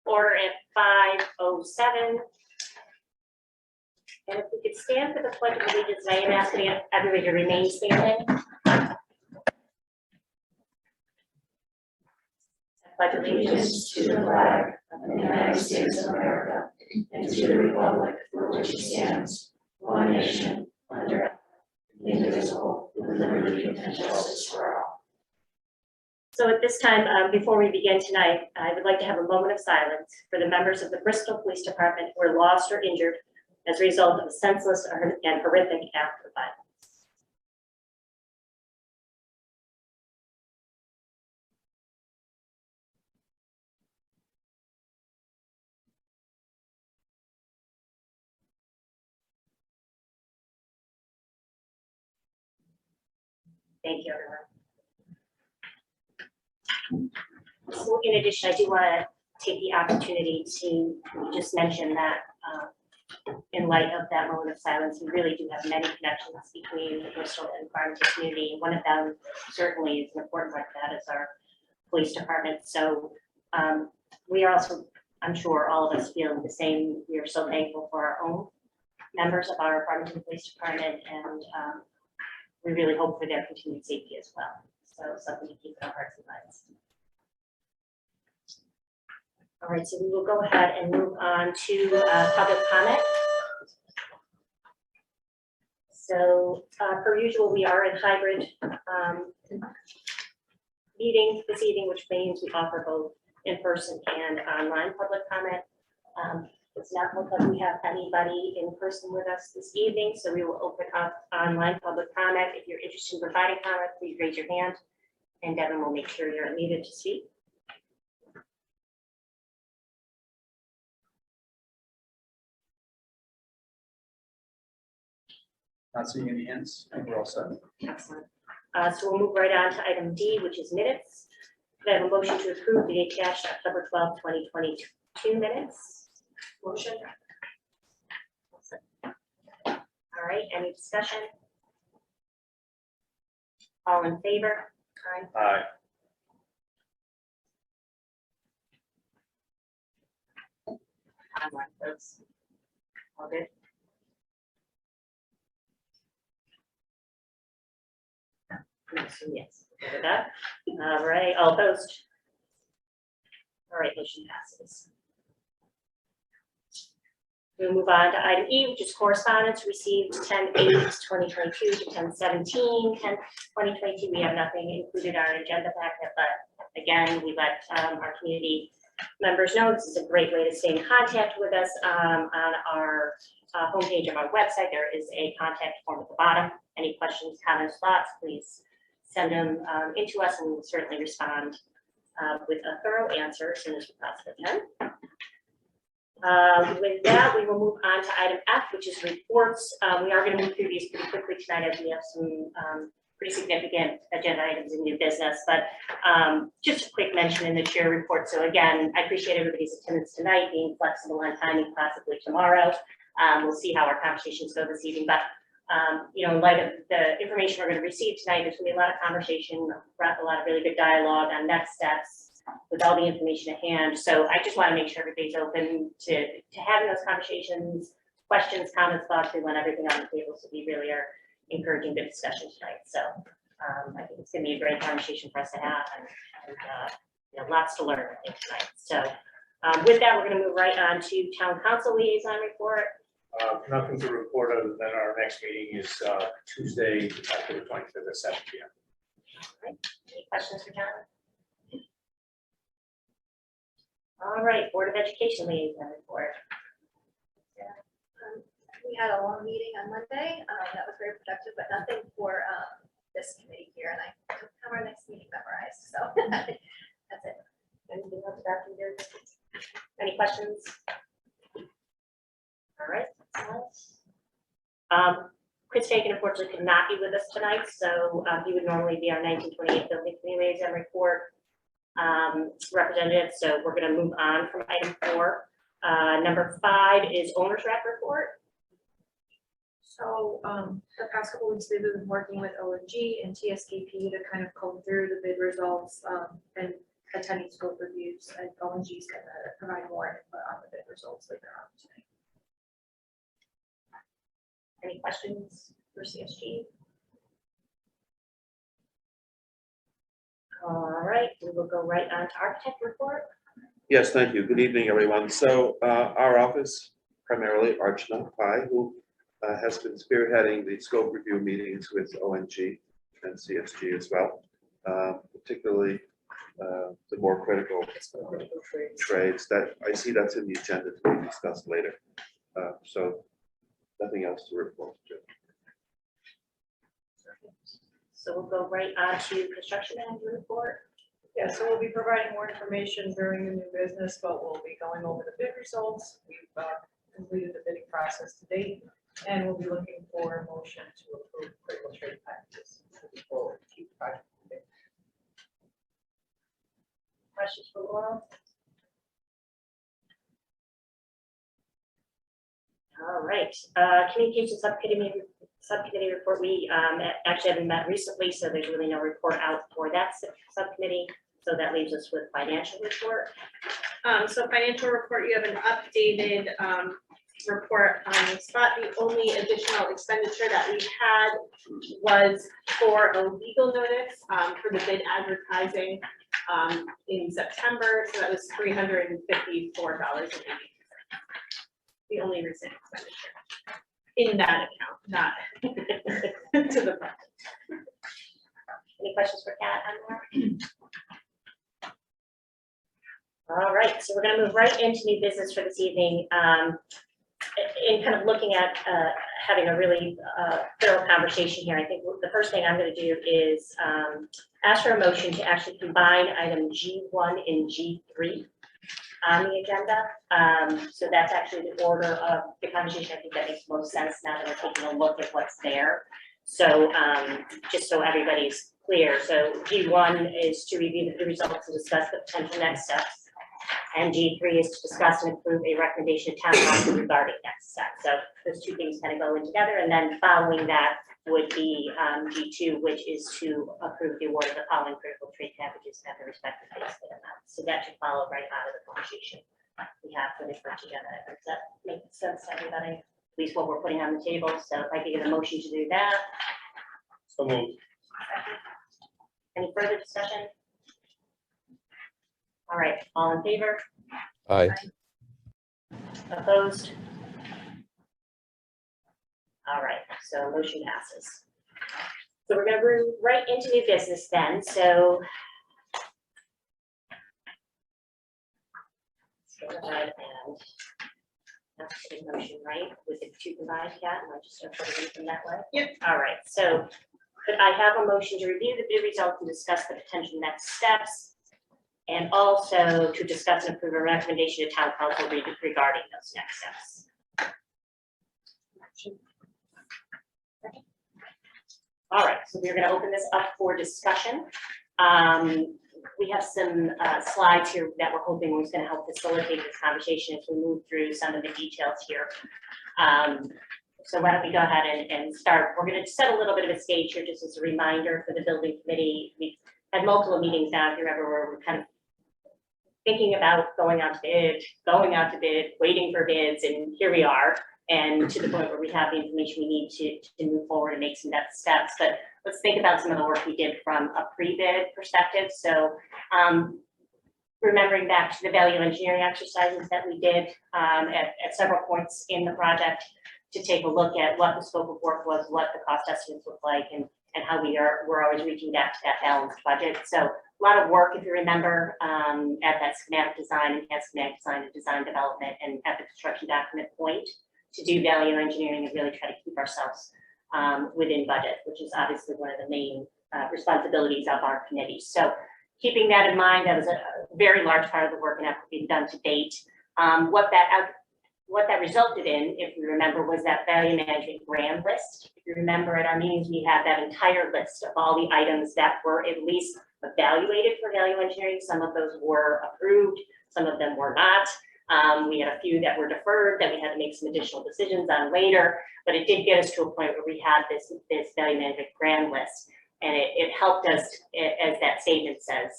order at 5:07. And if we could stand for the Pledge of Allegiance, I am asking everybody to remain standing. Pledge allegiance to the flag of the United States of America and to the republic for which it stands, one nation, under God, indivisible, with liberty and justice for all. So at this time, before we begin tonight, I would like to have a moment of silence for the members of the Bristol Police Department who were lost or injured as a result of a senseless and horrific act of violence. Thank you, everyone. So in addition, I do want to take the opportunity to just mention that in light of that moment of silence, we really do have many connections between the Bristol and Farmington community. One of them certainly is an important part of that is our police department. So we are also, I'm sure all of us feel the same. We are so thankful for our own members of our Farmington Police Department, and we really hope for their continued safety as well. So something to keep in our hearts and minds. All right, so we will go ahead and move on to public comment. So per usual, we are in hybrid meeting this evening, which means we offer both in-person and online public comment. It's not look like we have anybody in person with us this evening, so we will open up online public comment. If you're interested in providing comment, please raise your hand, and Devin will make sure you're unmuted to speak. Not seeing any hands. I think we're all set. Excellent. So we'll move right on to item D, which is minutes. Could I have a motion to approve the attached October 12, 2022 minutes? Motion. All right, any discussion? All in favor? Aye. Aye. Online, folks. All good? Yes. Good with that. All right, all opposed? All right, motion passes. We'll move on to item E, which is correspondence received 10/8/2022 to 10/17/2022. We have nothing included in our agenda packet, but again, we let our community members know this is a great way to stay in contact with us. On our homepage of our website, there is a contact form at the bottom. Any questions, comments, thoughts, please send them into us, and we'll certainly respond with a thorough answer as soon as we possibly can. With that, we will move on to item F, which is reports. We are going to move through these pretty quickly tonight as we have some pretty significant agenda items in new business, but just a quick mention in the chair report. So again, I appreciate everybody's attendance tonight, being flexible on timing, possibly tomorrow. We'll see how our conversations go this evening, but you know, in light of the information we're going to receive tonight, there's going to be a lot of conversation, a lot of really good dialogue on next steps with all the information at hand. So I just want to make sure everybody's open to having those conversations, questions, comments, thoughts. We want everything on the table, so we really are encouraging good discussion tonight. So I think it's going to be a great conversation for us to have, and you know, lots to learn, I think, tonight. So with that, we're going to move right on to town council liaison report. Nothing to report other than our next meeting is Tuesday, October 25th at 7 p.m. All right. Any questions for John? All right, Board of Education liaison report. We had a long meeting on Monday. That was very productive, but nothing for this committee here. And I have our next meeting memorized. So that's it. Anything else about you? Any questions? All right. Chris Fagan unfortunately could not be with us tonight, so he would normally be our 1928 building committee liaison report representative. So we're going to move on from item 4. Number 5 is owner's rep report. So the past couple weeks we've been working with ONG and TSKP to kind of comb through the bid results and attending scope reviews, and ONG is gonna provide more input on the bid results later on today. Any questions for CSG? All right, we will go right on to architect report. Yes, thank you. Good evening, everyone. So our office, primarily Archana Pai, who has been spearheading the scope review meetings with ONG and CSG as well, particularly the more critical trades that I see that's in the agenda to be discussed later. So nothing else to report. So we'll go right on to construction manager report. Yeah, so we'll be providing more information during the new business, but we'll be going over the bid results. We've completed the bidding process to date, and we'll be looking for a motion to approve critical trade packages moving forward to keep the project moving. Questions for Laura? All right, communication subcommittee report. We actually haven't met recently, so there's really no report out for that subcommittee. So that leaves us with financial report. So financial report, you have an updated report on the spot. The only additional expenditure that we had was for a legal notice for the bid advertising in September. So that was $354.80. The only recent expenditure in that account, not to the project. Any questions for Kat on that? All right, so we're going to move right into new business for this evening. In kind of looking at having a really thorough conversation here, I think the first thing I'm going to do is ask for a motion to actually combine item G1 and G3 on the agenda. So that's actually the order of the conversation. I think that makes most sense now that we're taking a look at what's there. So just so everybody's clear, so G1 is to review the results and discuss the potential next steps. And G3 is to discuss and approve a recommendation of town council regarding next steps. So those two things kind of go in together, and then following that would be G2, which is to approve the award of the following critical trade packages at the respective base bid amounts. So that should follow right out of the conversation we have for the first agenda. Does that make sense to everybody? At least what we're putting on the table. So if I could get a motion to do that. So moved. Any further discussion? All right, all in favor? Aye. Opposed? All right, so motion passes. So we're going to move right into new business then. So let's go ahead and that's the motion, right? With the two combined, Kat, and I just start putting it in that way. Yep. All right, so could I have a motion to review the bid results and discuss the potential next steps? And also to discuss and approve a recommendation to town council regarding those next steps. All right, so we're going to open this up for discussion. We have some slides here that we're hoping was going to help facilitate this conversation as we move through some of the details here. So why don't we go ahead and start. We're going to set a little bit of a stage here just as a reminder for the building committee. We've had multiple meetings now, if you remember, where we're kind of thinking about going out to bid, waiting for bids, and here we are, and to the point where we have the information we need to move forward and make some next steps. But let's think about some of the work we did from a pre-bid perspective. So remembering back to the value engineering exercises that we did at several points in the project to take a look at what the scope of work was, what the cost estimates look like, and how we're always reaching back to that balanced budget. So a lot of work, if you remember, at that schematic design, enhanced schematic design and design development, and at the construction document point to do value engineering and really try to keep ourselves within budget, which is obviously one of the main responsibilities of our committee. So keeping that in mind, that was a very large part of the work and effort being done to date. What that resulted in, if you remember, was that value management grand list. If you remember at our meetings, we had that entire list of all the items that were at least evaluated for value engineering. Some of those were approved, some of them were not. We had a few that were deferred that we had to make some additional decisions on later, but it did get us to a point where we had this value management grand list. And it helped us, as that statement says,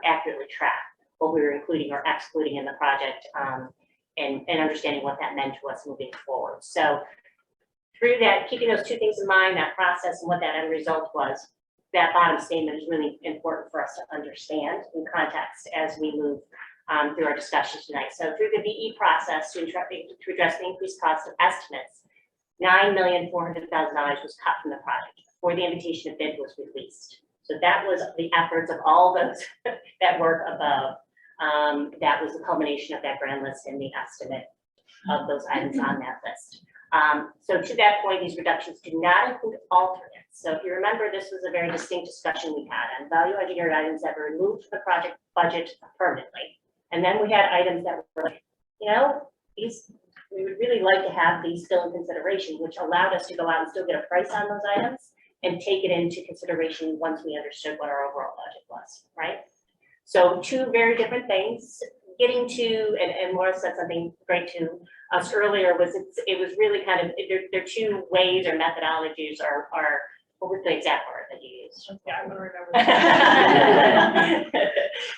accurately track what we were including or excluding in the project, and understanding what that meant to us moving forward. So through that, keeping those two things in mind, that process and what that end result was, that bottom statement is really important for us to understand in context as we move through our discussion tonight. So through the VE process to address the increased cost of estimates, $9,400,000 was cut from the project before the invitation of bid was released. So that was the efforts of all those that work above. That was the culmination of that grand list and the estimate of those items on that list. So to that point, these reductions do not include alternates. So if you remember, this was a very distinct discussion we had on value engineered items that were removed from the project budget permanently. And then we had items that were like, you know, these, we would really like to have these still in consideration, which allowed us to go out and still get a price on those items and take it into consideration once we understood what our overall budget was, right? So two very different things. Getting to, and Laura said something great to us earlier, was it was really kind of, there are two ways or methodologies or what was the exact word that you used? Yeah, I'm gonna remember.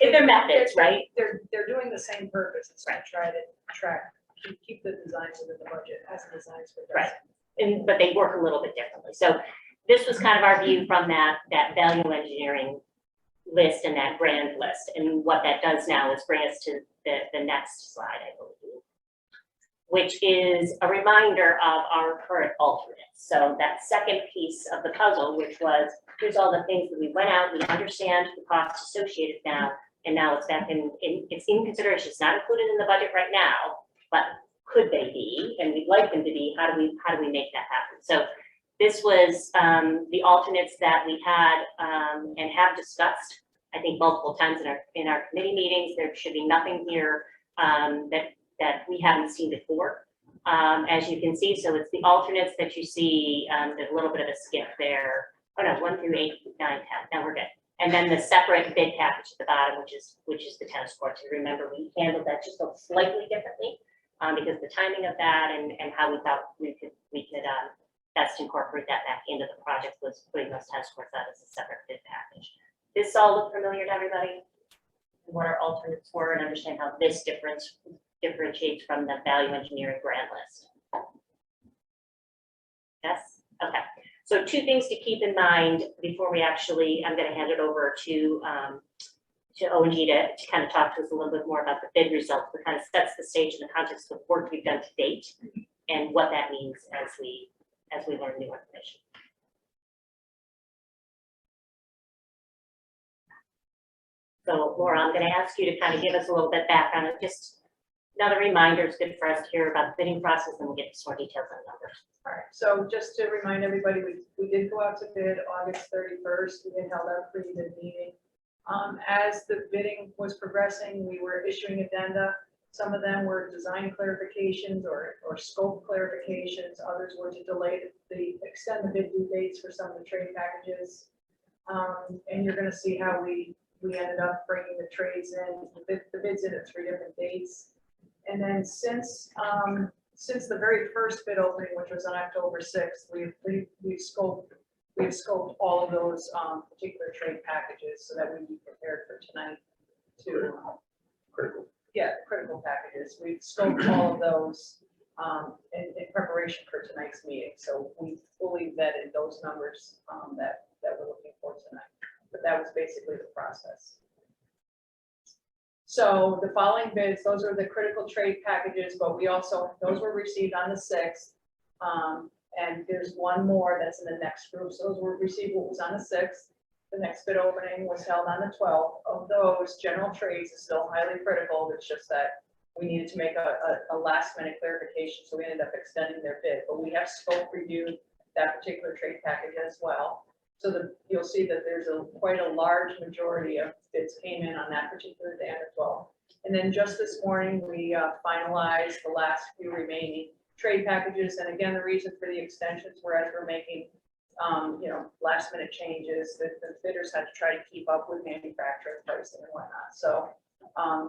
If they're methods, right? They're doing the same purpose, it's to try to track, keep the designs within the budget as the designs for. Right. But they work a little bit differently. So this was kind of our view from that value engineering list and that brand list. And what that does now is bring us to the next slide, I believe, which is a reminder of our current alternates. So that second piece of the puzzle, which was, here's all the things that we went out, we understand the costs associated now, and now it's back it's in consideration. It's not included in the budget right now, but could they be? And we'd like them to be. How do we make that happen? So this was the alternates that we had and have discussed, I think, multiple times in our committee meetings. There should be nothing here that we haven't seen before. As you can see, so it's the alternates that you see. There's a little bit of a skip there. Oh no, 1 through 8, 9, 10. Now we're good. And then the separate bid package at the bottom, which is the tennis courts. You remember we handled that just slightly differently because the timing of that and how we thought we could best incorporate that back into the project was putting those tennis courts out as a separate bid package. This all look familiar to everybody? What our alternates were and understand how this differentiates from the value engineering grant list. Yes? Okay. So two things to keep in mind before we actually, I'm going to hand it over to O&G to kind of talk to us a little bit more about the bid results, that kind of sets the stage in the context of the work we've done to date and what that means as we learn new information. So Laura, I'm going to ask you to kind of give us a little bit background and just another reminder. It's good for us to hear about the bidding process, and we'll get some more details on numbers. All right, so just to remind everybody, we did go out to bid August 31st. We then held our pre-bid meeting. As the bidding was progressing, we were issuing addenda. Some of them were design clarifications or scope clarifications. Others were to extend the bid due dates for some of the trade packages. And you're going to see how we ended up bringing the trades in, the bids in at 3 different dates. And then since the very first bid opening, which was on October 6th, we've scoped all of those particular trade packages so that we'd be prepared for tonight to critical packages. We've scoped all of those in preparation for tonight's meeting. So we fully vetted those numbers that we're looking for tonight. But that was basically the process. So the following bids, those are the critical trade packages, but those were received on the 6th. And there's one more that's in the next group. So those were received what was on the 6th. The next bid opening was held on the 12th. Of those, general trades is still highly critical. It's just that we needed to make a last minute clarification. So we ended up extending their bid, but we have scope reviewed that particular trade package as well. So you'll see that there's quite a large majority of bids came in on that particular day on the 12th. And then just this morning, we finalized the last few remaining trade packages. And again, the reason for the extensions were as we're making, last minute changes, the bidders had to try to keep up with manufacturing pricing and whatnot. So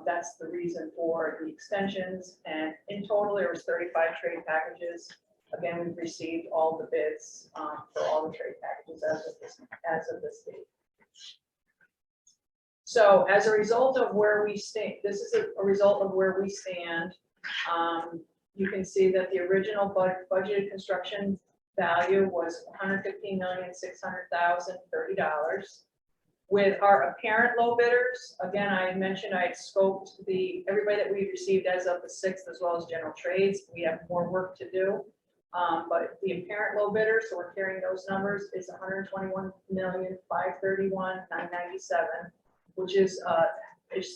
that's the reason for the extensions. And in total, there was 35 trade packages. Again, we've received all the bids for all the trade packages as of this date. So as a result of where we stand, this is a result of where we stand. You can see that the original budgeted construction value was $115,600,030. With our apparent low bidders, again, I had mentioned I had scoped everybody that we received as of the 6th, as well as general trades. We have more work to do. But the apparent low bidder, so we're carrying those numbers, is $121,531,997, which is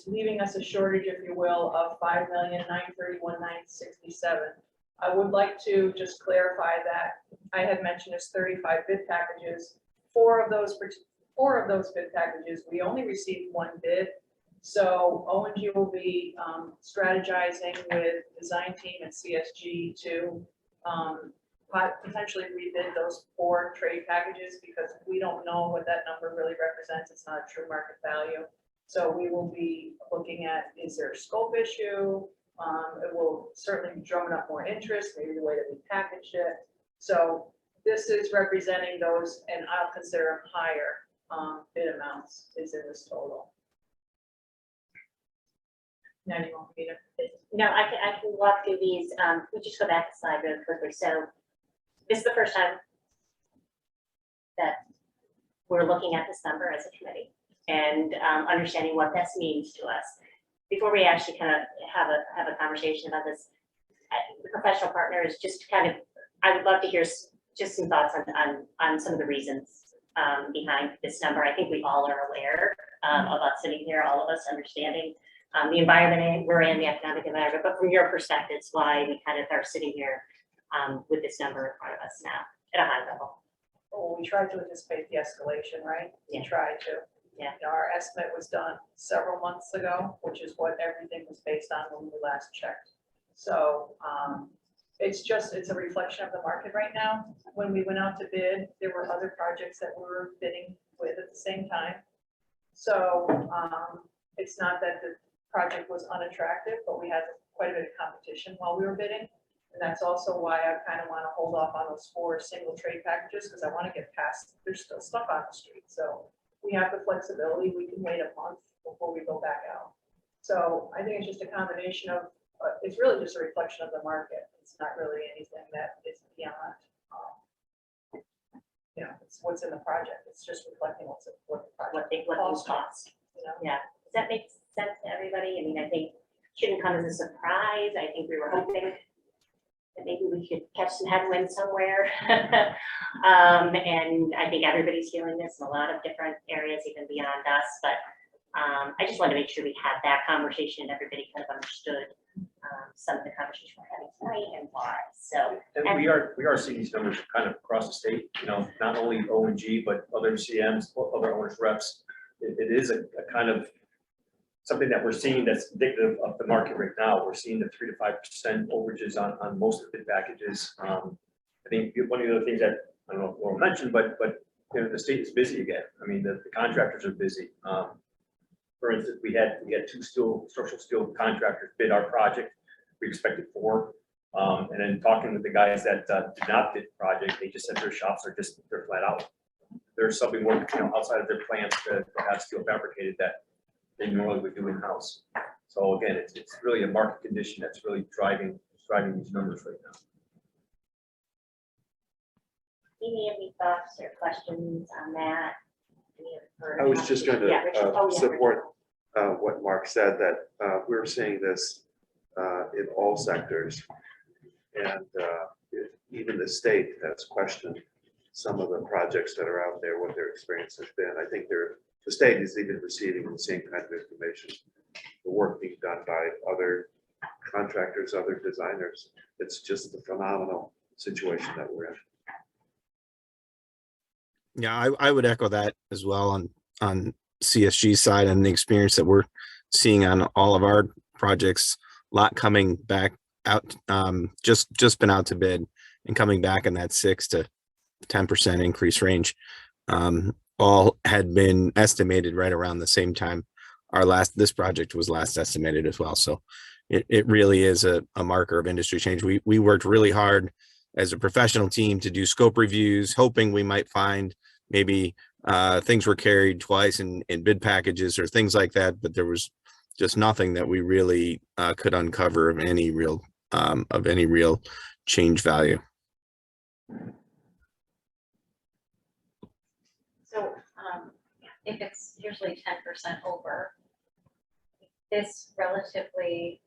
leaving us a shortage, if you will, of $5,931,967. I would like to just clarify that I had mentioned there's 35 bid packages. Four of those bid packages, we only received one bid. So O&G will be strategizing with design team and CSG to potentially rebid those 4 trade packages, because we don't know what that number really represents. It's not a true market value. So we will be looking at, is there a scope issue? It will certainly be drumming up more interest, maybe the way that we packaged it. So this is representing those, and I'll consider them higher bid amounts is in this total. Now you want me to? No, I can walk through these. We just go back a slide really quickly. So this is the first time that we're looking at this number as a committee and understanding what this means to us. Before we actually kind of have a conversation about this, the professional partners, just kind of, I would love to hear just some thoughts on some of the reasons behind this number. I think we all are aware of us sitting here, all of us understanding the environment we're in, the economic environment, but from your perspectives, why we kind of are sitting here with this number in front of us now at a high level. Well, we tried to anticipate the escalation, right? Yeah. We tried to. Yeah. You know, our estimate was done several months ago, which is what everything was based on when we last checked. So it's a reflection of the market right now. When we went out to bid, there were other projects that we were bidding with at the same time. So it's not that the project was unattractive, but we had quite a bit of competition while we were bidding. And that's also why I kind of want to hold off on those 4 single trade packages, because I want to get past, there's still stuff on the street. So we have the flexibility. We can wait a month before we go back out. So I think it's just a combination of, it's really just a reflection of the market. It's not really anything that is beyond, you know, it's what's in the project. It's just reflecting what the project Cost. you know? Yeah. Does that make sense to everybody? I mean, I think it shouldn't come as a surprise. I think we were hoping that maybe we could catch some headwind somewhere. And I think everybody's feeling this in a lot of different areas, even beyond us. But I just wanted to make sure we had that conversation and everybody kind of understood some of the conversation we're having tonight and why. So, And we are seeing these numbers kind of across the state, you know, not only O&G, but other CMs, other owners reps. It is a kind of something that we're seeing that's indicative of the market right now. We're seeing the 3 to 5% overages on most of the bid packages. I think one of the other things that I don't know if Laura mentioned, but you know, the state is busy again. I mean, the contractors are busy. For instance, we had 2 structural steel contractors bid our project. We expected 4. And then talking with the guys that did not bid the project, they just said their shops are they're flat out. They're subbing work, you know, outside of their plants to have steel fabricated that they normally would do in-house. So again, it's really a market condition that's really driving these numbers right now. any thoughts or questions on that? I was just going to Yeah, Richard. Oh, yeah, support what Mark said, that we're seeing this in all sectors. And even the state has questioned some of the projects that are out there, what their experience has been. I think the state is even receiving the same kind of information. The work being done by other contractors, other designers. It's just a phenomenal situation that we're in. Yeah, I would echo that as well on CSG side and the experience that we're seeing on all of our projects. A lot coming back out, just been out to bid and coming back in that 6 to 10% increase range. All had been estimated right around the same time this project was last estimated as well. So it really is a marker of industry change. We worked really hard as a professional team to do scope reviews, hoping we might find maybe things were carried twice in bid packages or things like that, but there was just nothing that we really could uncover of any real change value. So, if it's usually 10% over, this relatively,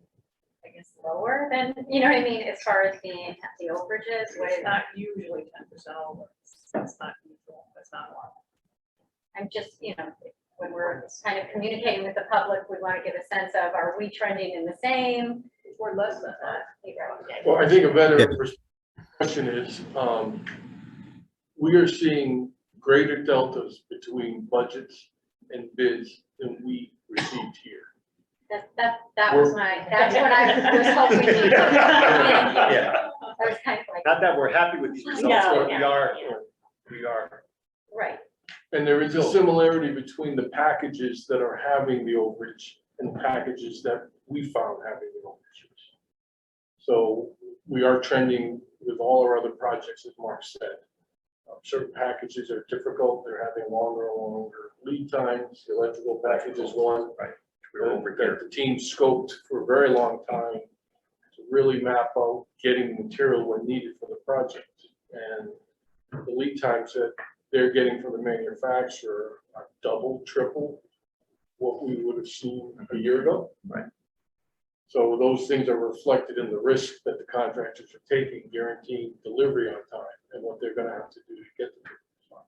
I guess, lower than, you know what I mean, as far as being the overages, what It's is, not usually 10% over. That's not usual, that's not normal. I'm just, you know, when we're kind of communicating with the public, we want to get a sense of, are we trending in the same? Or less than that. Well, I think a better question is, we are seeing greater deltas between budgets and bids than we received here. That's what I was hoping to do. Yeah, I was kind of like, not that we're happy with these results, No, but no, we are. right, And there is a similarity between the packages that are having the overage and the packages that we found having the overages. So we are trending with all our other projects, as Mark said. Certain packages are difficult, they're having longer and longer lead times. The electrical package is one. Right. We're over That here. the team scoped for a very long time to really map out getting material when needed for the project. And the lead times that they're getting from the manufacturer are double, triple what we would have seen a year ago. Right. So those things are reflected in the risk that the contractors are taking, guaranteeing delivery on time and what they're gonna have to do to get the materials on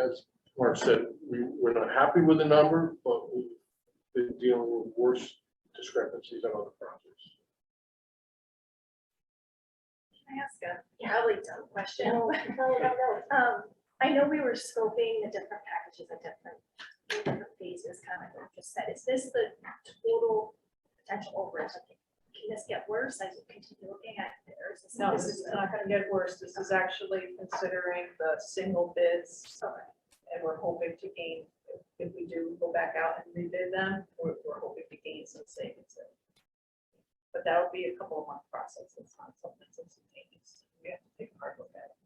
time. As Mark said, we're not happy with the number, but we've been dealing with worse discrepancies on other projects. Can I ask a probably dumb question? I know we were scoping the different packages at different phases, kind of like what you just said. Is this the total potential overage? Can this get worse as you continue looking at it? Or is this? No, this is not gonna get worse. This is actually considering the single bids. And we're hoping to gain, if we do go back out and rebid them, we're hoping to gain some savings there. But that'll be a couple of month process. It's not something that's instantaneous. We have to take a hard look at it.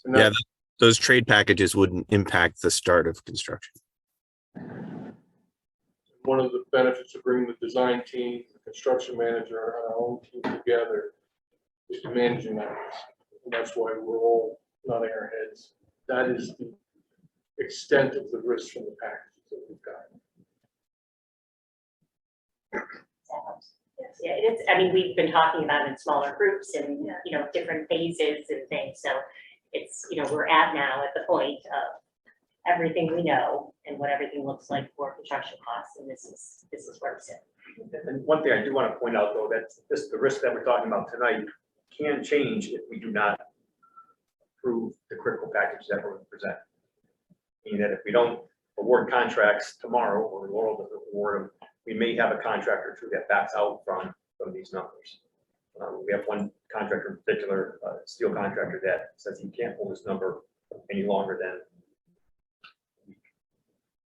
And Yeah, that's those trade packages wouldn't impact the start of construction. one of the benefits of bringing the design team, the construction manager, and our own team together is managing that risk. And that's why we're all nodding our heads. That is the extent of the risk from the packages that we've got. Yeah, it's, I mean, we've been talking about it in smaller groups and, you know, different phases and things, so it's, you know, we're at now at the point of everything we know and what everything looks like for construction costs, and this is where it's at. And one thing I do want to point out, though, that the risk that we're talking about tonight can change if we do not approve the critical package that we're going to present. Meaning that if we don't award contracts tomorrow, or the world doesn't award them, we may have a contractor or two that backs out from these numbers. We have one contractor in particular, steel contractor, that says he can't hold this number any longer than a week.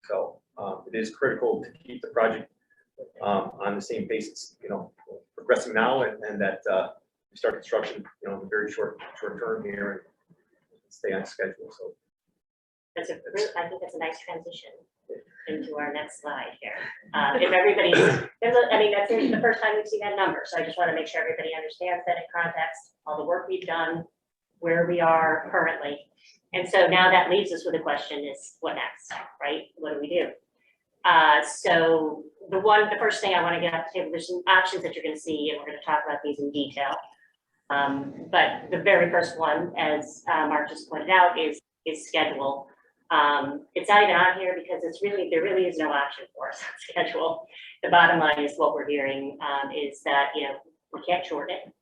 So it is critical to keep the project on the same basis, you know, progressing now, and that we start construction, you know, in a very short term here and stay on schedule. So That's a, I think that's a nice transition into our next slide here. If everybody's, I mean, that's the first time we've seen that number, so I just want to make sure everybody understands that in context, all the work we've done, where we are currently. And so now that leaves us with a question is, what next, right? What do we do? So the first thing I want to get off the table, there's some options that you're going to see, and we're going to talk about these in detail. But the very first one, as Mark just pointed out, is schedule. It's not even on here because there really is no option for us on schedule. The bottom line is what we're hearing is that, you know, we can't shorten it.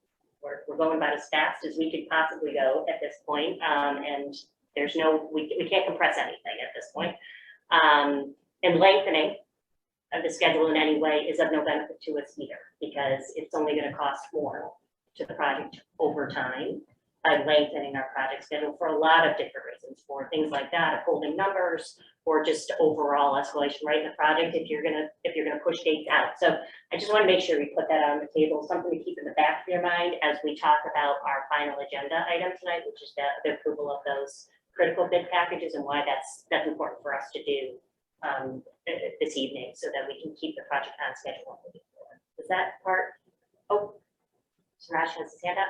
We're going about as fast as we could possibly go at this point, and there's no, we can't compress anything at this point. And lengthening of the schedule in any way is of no benefit to us either, because it's only going to cost more to the project over time. by lengthening our project schedule for a lot of different reasons, for things like that, upholding numbers, or just overall escalation rate in the project if you're gonna push dates out. So I just want to make sure we put that on the table, something to keep in the back of your mind as we talk about our final agenda item tonight, which is the approval of those critical bid packages and why that's important for us to do this evening so that we can keep the project on schedule. Is that part? Oh, Suraj has his hand up.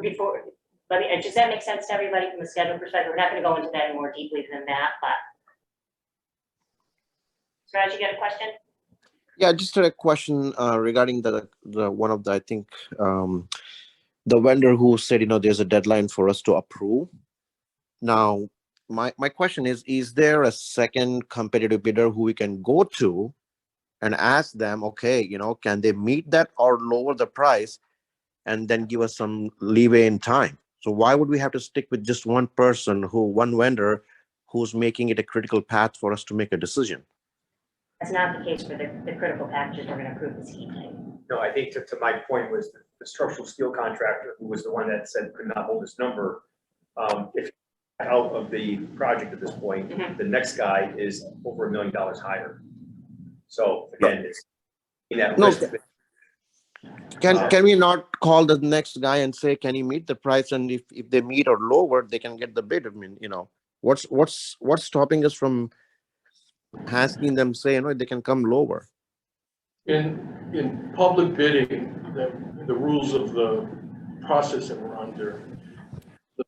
Before, does that make sense to everybody from the schedule perspective? We're not going to go into that any more deeply than that, but Suraj, you got a question? Yeah, just a question regarding the one of the, I think, the vendor who said, there's a deadline for us to approve. Now, my question is there a second competitive bidder who we can go to and ask them, okay, can they meet that or lower the price and then give us some leeway in time? So why would we have to stick with just one vendor who's making it a critical path for us to make a decision? That's not the case for the critical packages we're going to approve this evening. No, I think to my point was the structural steel contractor, who was the one that said could not hold this number. If out of the project at this point, the next guy is over $1 million higher. So again, it's in that No. list. Can we not call the next guy and say, can you meet the price? And if they meet or lower, they can get the bid. I mean, what's stopping us from asking them, say, they can come lower? In public bidding, the rules of the process that we're under, the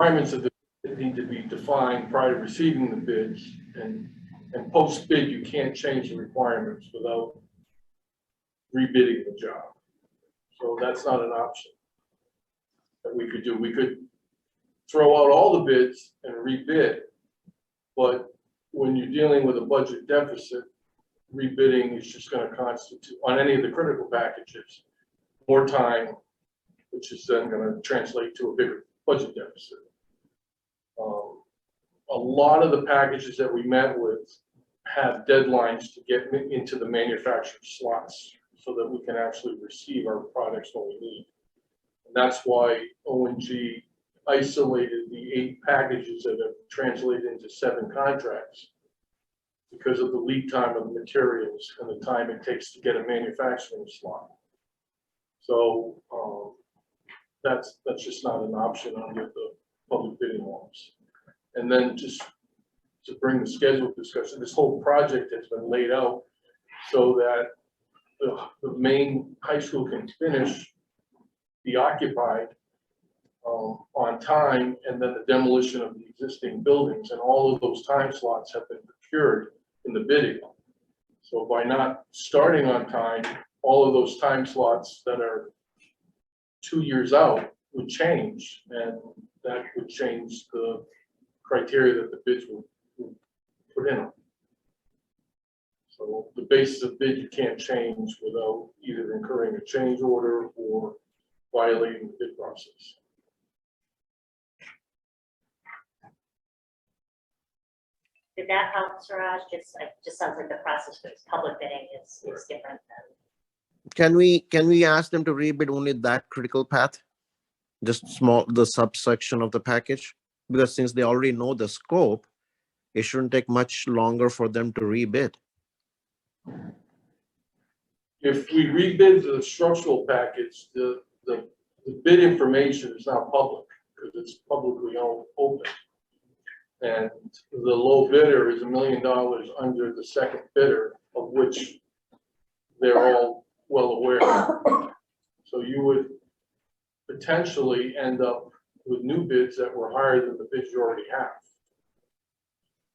requirements of the bid need to be defined prior to receiving the bids, and post bid, you can't change the requirements without rebidding the job. So that's not an option that we could do. We could throw out all the bids and rebid, but when you're dealing with a budget deficit, rebidding is just going to constitute, on any of the critical packages, more time, which is then going to translate to a bigger budget deficit. A lot of the packages that we met with have deadlines to get into the manufactured slots so that we can actually receive our products when we need. And that's why ONG isolated the 8 packages that have translated into 7 contracts, because of the lead time of the materials and the time it takes to get a manufacturing slot. So that's just not an option under the public bidding laws. And then just to bring the schedule discussion, this whole project has been laid out so that the main high school can be occupied on time, and then the demolition of the existing buildings, and all of those time slots have been procured in the bidding. So by not starting on time, all of those time slots that are 2 years out would change, and that would change the criteria that the bids will put in. So the basis of bid you can't change without either incurring a change order or violating the bid process. Did that help, Suraj? Just sounds like the process for public bidding is different than. Can we ask them to rebid only that critical path? Just the subsection of the package? Because since they already know the scope, it shouldn't take much longer for them to rebid. If we rebid the structural package, the bid information is not public because it's publicly open. And the low bidder is $1 million under the second bidder, of which they're all well aware. So you would potentially end up with new bids that were higher than the bids you already have.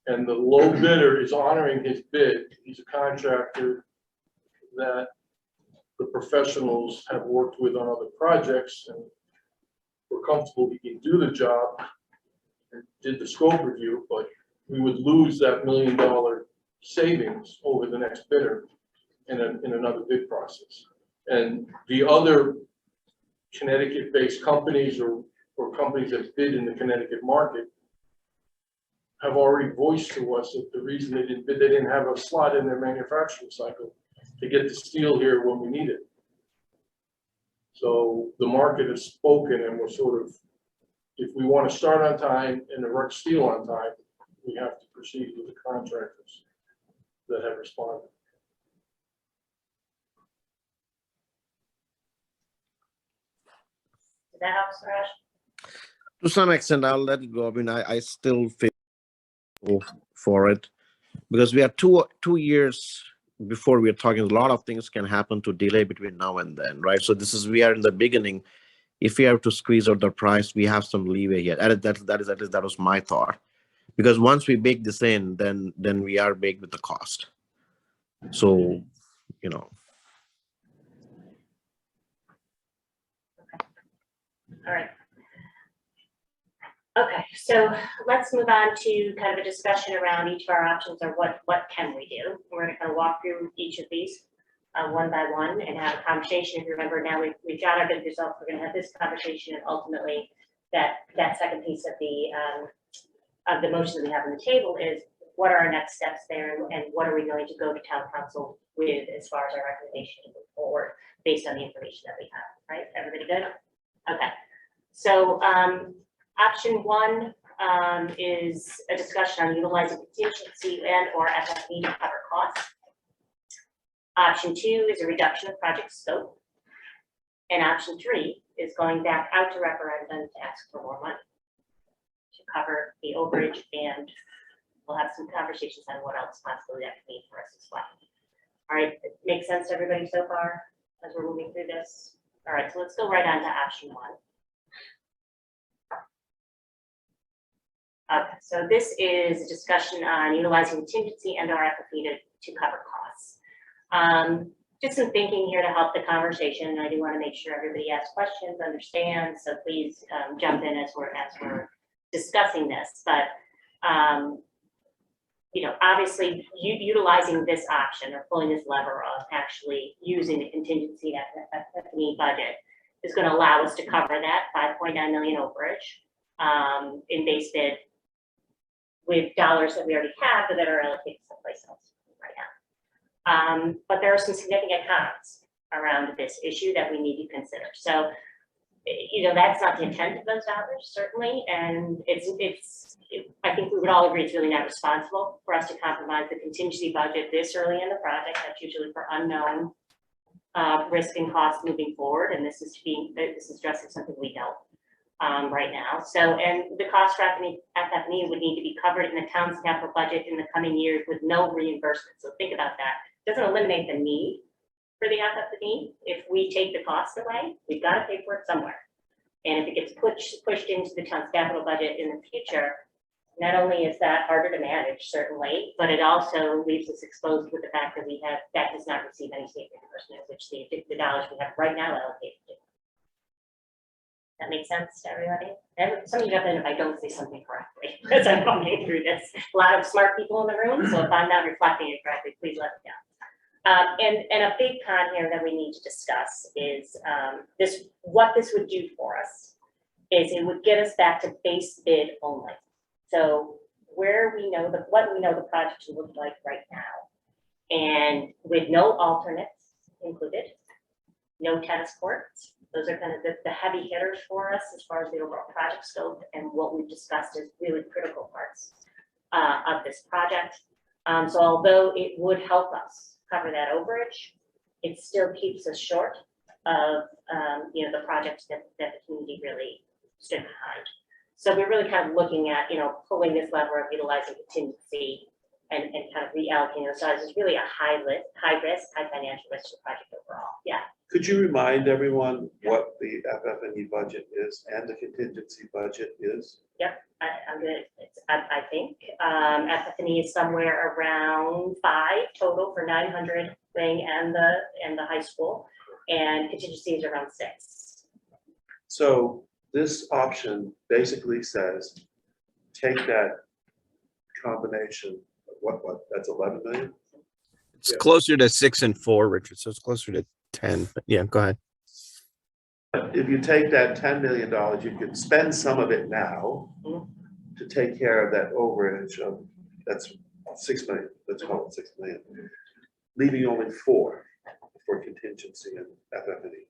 And the low bidder is honoring his bid. He's a contractor that the professionals have worked with on other projects, and we're comfortable he can do the job and did the scope review, but we would lose that $1 million savings over the next bidder in another bid process. And the other Connecticut-based companies or companies that bid in the Connecticut market have already voiced to us that the reason they didn't bid, they didn't have a slot in their manufacturing cycle to get the steel here when we need it. So the market has spoken, and we're sort of if we want to start on time and erect steel on time, we have to proceed with the contractors that have responded. Does that help, Suraj? To some extent, I'll let it go. I mean, I still feel for it because we are 2 years before we are talking. A lot of things can happen to delay between now and then, right? So we are in the beginning. If we have to squeeze out the price, we have some leeway here. And that was my thought. Because once we bake this in, then we are baked with the cost. So, you know. All right. Okay, so let's move on to kind of a discussion around each of our options or what can we do? We're gonna kind of walk through each of these one by one and have a conversation. If you remember now, we've got our bid results. We're gonna have this conversation and ultimately that second piece of the motion that we have on the table is what are our next steps there and what are we going to go to town council with as far as our recommendation to move forward based on the information that we have, right? Everybody good? Okay, so option one is a discussion on utilizing contingency and or FFP to cover costs. Option two is a reduction of project scope. And option three is going back out to referendum to ask for more money to cover the overage, and we'll have some conversations on what else possibly that could mean for us as well. All right, makes sense to everybody so far as we're moving through this? All right, so let's go right on to option one. Okay, so this is a discussion on utilizing contingency and or FFP to cover costs. Just some thinking here to help the conversation. I do want to make sure everybody asks questions, understands, so please jump in as we're discussing this. But you know, obviously, utilizing this option or pulling this lever of actually using the contingency FFP budget is going to allow us to cover that 5.9 million overage in base bid with dollars that we already have that are allocated someplace else right now. But there are some significant cons around this issue that we need to consider. So, you know, that's not the intent of those dollars, certainly, and I think we would all agree it's really not responsible for us to compromise the contingency budget this early in the project. That's usually for unknown risk and cost moving forward, and this is addressing something we know right now. So, and the cost for FF&E would need to be covered in the town's capital budget in the coming years with no reimbursement. So think about that. It doesn't eliminate the need for the FF&E. If we take the cost away, we've got to pay for it somewhere. And if it gets pushed into the town's capital budget in the future, not only is that harder to manage, certainly, but it also leaves us exposed with the fact that that does not receive any state reimbursement, which the dollars we have right now allocated to. That makes sense to everybody? And some of you jump in if I don't say something correctly, as I'm walking through this. A lot of smart people in the room, so if I'm not reflecting it correctly, please let me know. And a big con here that we need to discuss is what this would do for us is it would get us back to base bid only. So what we know the project should look like right now, and with no alternates included, no tennis courts. Those are kind of the heavy hitters for us as far as the overall project scope and what we've discussed as really critical parts of this project. So although it would help us cover that overage, it still keeps us short of the projects that the community really stood behind. So we're really kind of looking at pulling this lever of utilizing contingency and kind of reallocating those sides is really a high risk, high financial risk to the project overall. Yeah. Could you remind everyone what the FF&E budget is and the contingency budget is? Yep, I'm good. I think FF&E is somewhere around 5 total for 900 wing and the high school, and contingency is around 6. So this option basically says, take that combination of what that's 11 million? It's Yeah. closer to 6 and 4, Richard. So it's closer to 10. But yeah, go ahead. If you take that $10 million, you could spend some of it now to take care of that overage of, that's 6 million, let's call it 6 million, leaving only 4 for contingency and FF&E.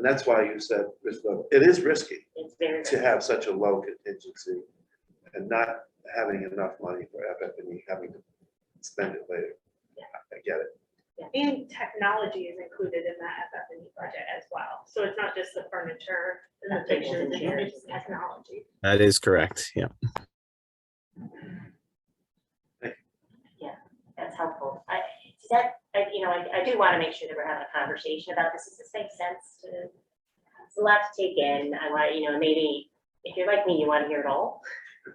And that's why you said, it is risky It's very. to have such a low contingency and not having enough money for FF&E, having to spend it later. I get it. And technology is included in that FF&E budget as well. So it's not just the furniture and the pictures, it's technology. That is correct. Yeah. That's helpful. I do want to make sure that we're having a conversation about this. Does this make sense to, it's a lot to take in. I want, maybe if you're like me, you want to hear it all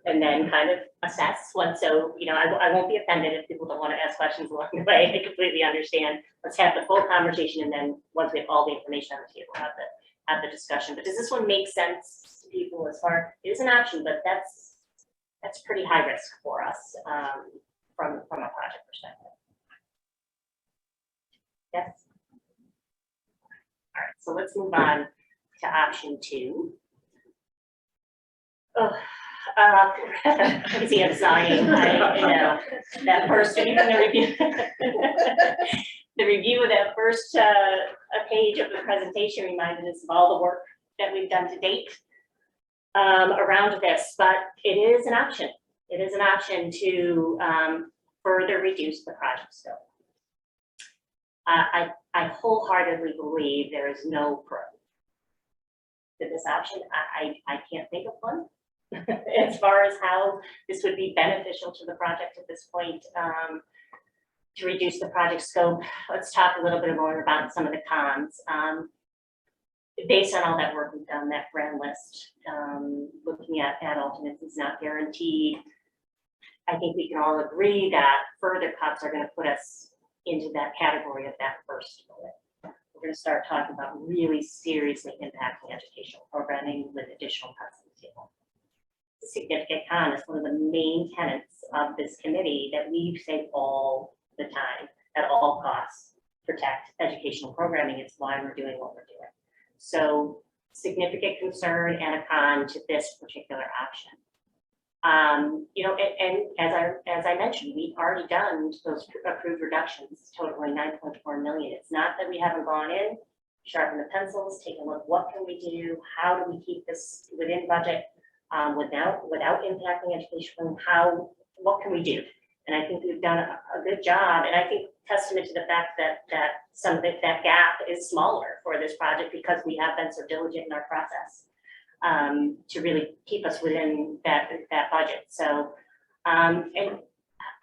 and then kind of assess what, so, I won't be offended if people don't want to ask questions along the way. I completely understand. Let's have the full conversation, and then once we have all the information on the table, have the discussion. But does this one make sense to people as far, it is an option, but that's pretty high risk for us from a project perspective. Yes. All right, so let's move on to option 2. Oh, see, I'm sighing. That first, even the review, the review of that first page of the presentation reminded us of all the work that we've done to date around this, but it is an option. It is an option to further reduce the project scope. I wholeheartedly believe there is no pro to this option. I can't think of one as far as how this would be beneficial to the project at this point to reduce the project scope. Let's talk a little bit more about some of the cons. Based on all that work we've done, that grand list, looking at alternates is not guaranteed. I think we can all agree that further cuts are going to put us into that category of that first bullet. We're going to start talking about really seriously impacting educational programming with additional cuts on the table. The significant con is one of the main tenets of this committee that we say all the time, at all costs, protect educational programming. It's why we're doing what we're doing. So significant concern and a con to this particular option. And as I mentioned, we've already done those approved reductions totaling 9.4 million. It's not that we haven't gone in, sharpen the pencils, take a look, what can we do? How do we keep this within budget without impacting education? What can we do? And I think we've done a good job. And I think testament to the fact that some of that gap is smaller for this project because we have been so diligent in our process. To really keep us within that budget. So, and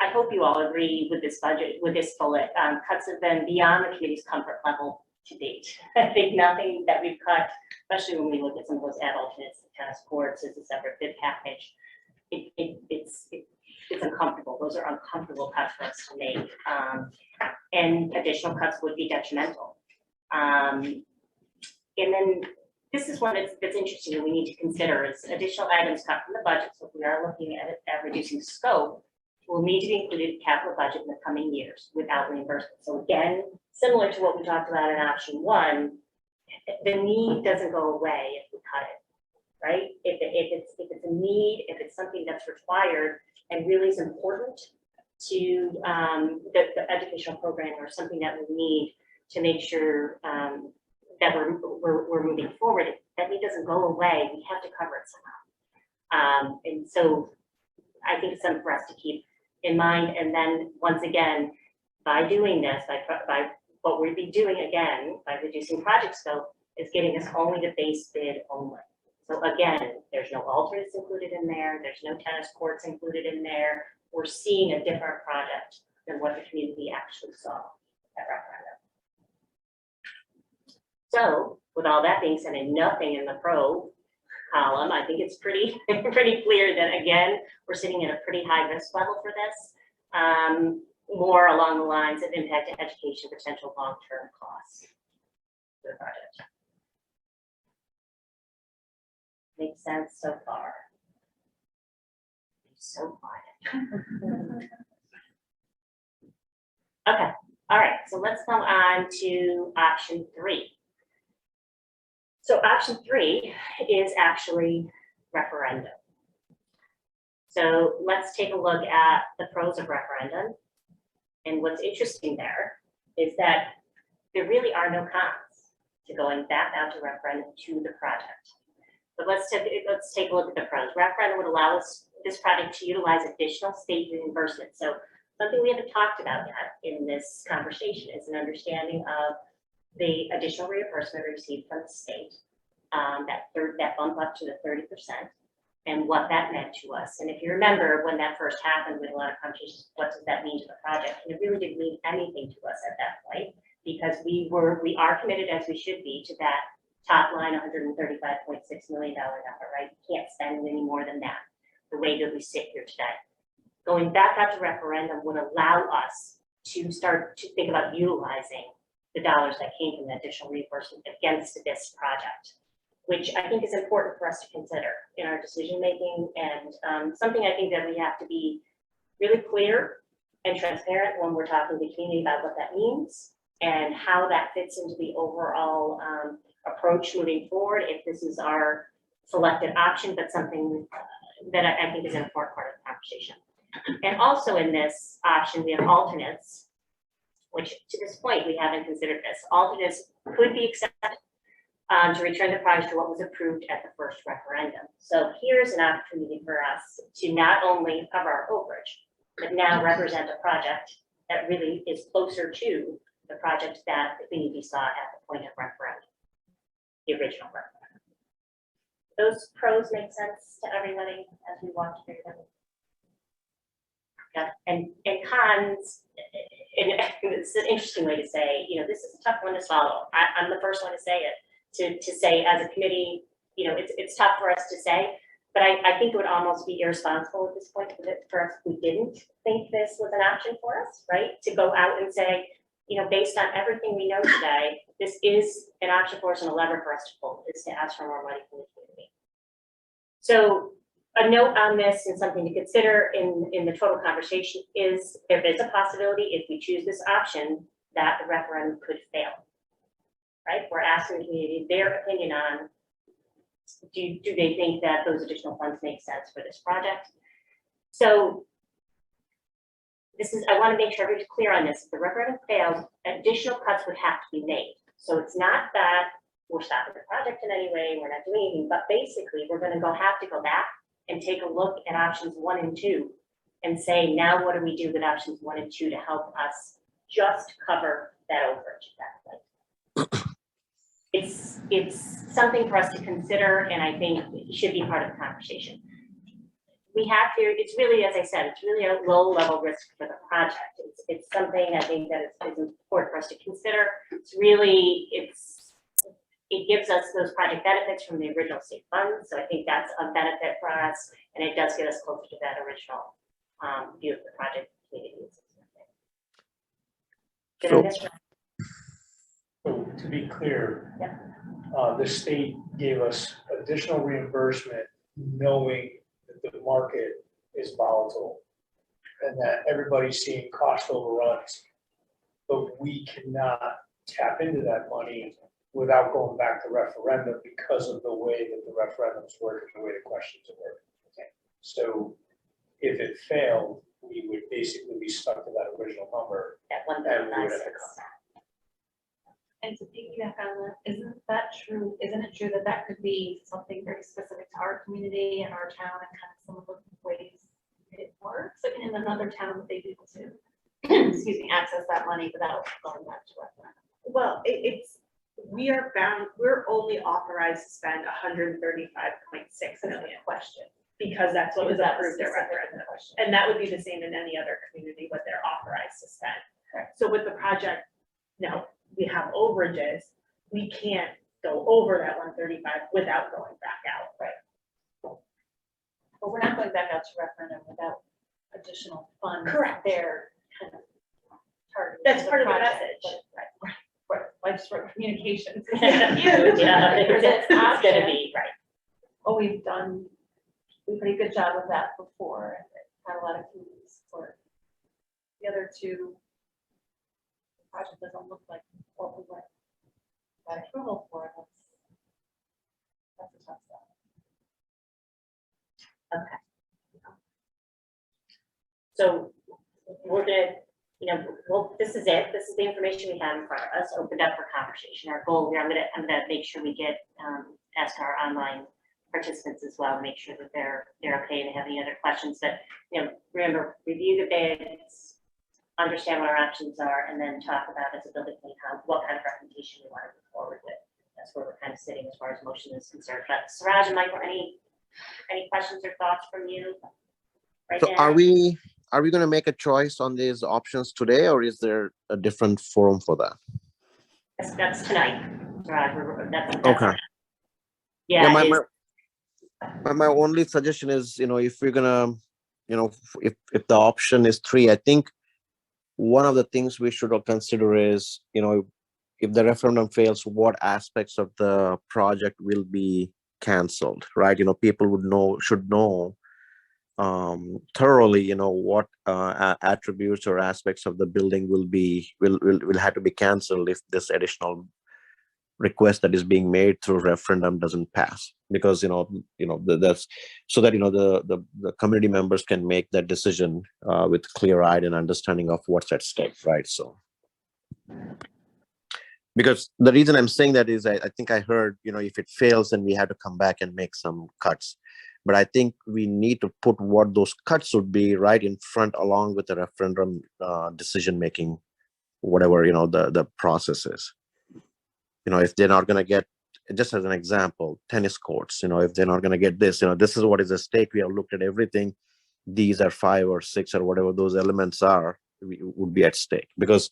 I hope you all agree with this budget, with this bullet. Cuts have been beyond the committee's comfort level to date. I think nothing that we've cut, especially when we look at some of those adult units, tennis courts as a separate bid package, it's uncomfortable. Those are uncomfortable cuts for us to make, and additional cuts would be detrimental. And then. This is one that's interesting and we need to consider is additional items cut from the budget. So if we are looking at reducing scope, will need to be included in capital budget in the coming years without reimbursement. So again, similar to what we talked about in option 1, the need doesn't go away if we cut it, right? If it's a need, if it's something that's required and really is important to the educational program or something that we need to make sure that we're moving forward, that need doesn't go away. We have to cover it somehow. And so I think it's something for us to keep in mind. And then once again, by doing this, by what we'll be doing again, by reducing project scope, is getting us only the base bid only. So again, there's no alternates included in there. There's no tennis courts included in there. We're seeing a different project than what the community actually saw at referendum. So with all that being said and nothing in the pro column, I think it's pretty clear that again, we're sitting at a pretty high risk level for this, more along the lines of impact to education, potential long-term costs for the project. Makes sense so far. So quiet. Okay, all right, so let's go on to option 3. So option 3 is actually referendum. So let's take a look at the pros of referendum. And what's interesting there is that there really are no cons. to going back out to referendum to the project. But let's take a look at the pros. Referendum would allow us, this project, to utilize additional state reimbursement. So something we haven't talked about yet in this conversation is an understanding of the additional reimbursement received from the state, that bump up to the 30%, and what that meant to us. And if you remember, when that first happened, with a lot of conversations, what does that mean to the project? And it really didn't mean anything to us at that point, because we are committed, as we should be, to that top line $135.6 million number, right? You can't spend any more than that, the way that we sit here today. Going back out to referendum would allow us to start to think about utilizing the dollars that came from the additional reimbursement against this project, which I think is important for us to consider in our decision making, and something I think that we have to be really clear and transparent when we're talking to the community about what that means and how that fits into the overall approach moving forward, if this is our selected option, but something that I think is an important part of the conversation. And also in this option, we have alternates, which to this point, we haven't considered this. Alternates could be accepted to return the project to what was approved at the first referendum. So here's an opportunity for us to not only cover our overage, but now represent a project that really is closer to the project that the community saw at the point of referendum, the original referendum. Those pros make sense to everybody as we walk through them. Yeah, and cons, and it's an interesting way to say, this is a tough one to swallow. I'm the first one to say it, to say as a committee, it's tough for us to say, but I think it would almost be irresponsible at this point for us if we didn't think this was an option for us, right? To go out and say, based on everything we know today, this is an option for us and a lever for us to pull, is to ask for more money from the community. So a note on this and something to consider in the total conversation is there is a possibility, if we choose this option, that the referendum could fail, right? We're asking the community their opinion on, do they think that those additional funds make sense for this project? So I want to make sure everybody's clear on this. If the referendum fails, additional cuts would have to be made. So it's not that we're stopping the project in any way, we're not doing anything, but basically we're going to have to go back and take a look at options 1 and 2 and say, now what do we do with options 1 and 2 to help us just cover that overage at that point? It's something for us to consider, and I think it should be part of the conversation. We have to, it's really, as I said, it's really a low level risk for the project. It's something I think that is important for us to consider. It gives us those project benefits from the original state funds. So I think that's a benefit for us, and it does get us closer to that original view of the project community. So to be clear, Yeah. The state gave us additional reimbursement knowing that the market is volatile and that everybody's seeing cost overruns, but we cannot tap into that money without going back to referendum because of the way that the referendums work and the way the questions work. Okay. So if it failed, we would basically be stuck to that original number. At And we would have to 1.96. come. And to piggyback on that, isn't that true? Isn't it true that that could be something very specific to our community and our town and kind of some of the ways it works? Like in another town that they be able to, excuse me, access that money without going back to referendum? Well, we're only authorized to spend 135.6 million Question. because that's what was Because that approved at specific referendum. question. And that would be the same in any other community, what they're authorized to spend. Correct. So with the project, no, we have overages, we can't go over that 135 without going back out. Right. But we're not going back out to referendum without additional funds. Correct. They're kind of targeted. That's part of the project, message. but- Right. Life's short communications. Yeah, it's gonna be, right. Well, we've done a pretty good job with that before, and had a lot of community support. The other two project doesn't look like what we went got approval for. That's a tough stuff. Okay. So we're gonna well, this is it. This is the information we have in front of us, opened up for conversation. Our goal here, I'm gonna make sure we get, ask our online participants as well, make sure that they're okay and have any other questions. But, remember, review the bids, understand what our options are, and then talk about as a building committee, what kind of recommendation we want to move forward with. That's where we're kind of sitting as far as motion is concerned. But Suraj and Michael, any questions or thoughts from you? Right So now? are we gonna make a choice on these options today, or is there a different forum for that? That's tonight, Suraj. That's Okay. Yeah, Yeah, it is. my only suggestion is, if we're gonna, if the option is 3, I think one of the things we should consider is, if the referendum fails, what aspects of the project will be canceled, right? People should know thoroughly, what attributes or aspects of the building will have to be canceled if this additional request that is being made through referendum doesn't pass, because that's so that the community members can make that decision with clear-eyed and understanding of what's at stake, right? So because the reason I'm saying that is I think I heard, if it fails, then we have to come back and make some cuts. But I think we need to put what those cuts would be right in front, along with the referendum decision making, whatever the process is. If they're not going to get, just as an example, tennis courts, if they're not going to get this, this is what is at stake. We have looked at everything. These are 5 or 6 or whatever those elements are, would be at stake. Because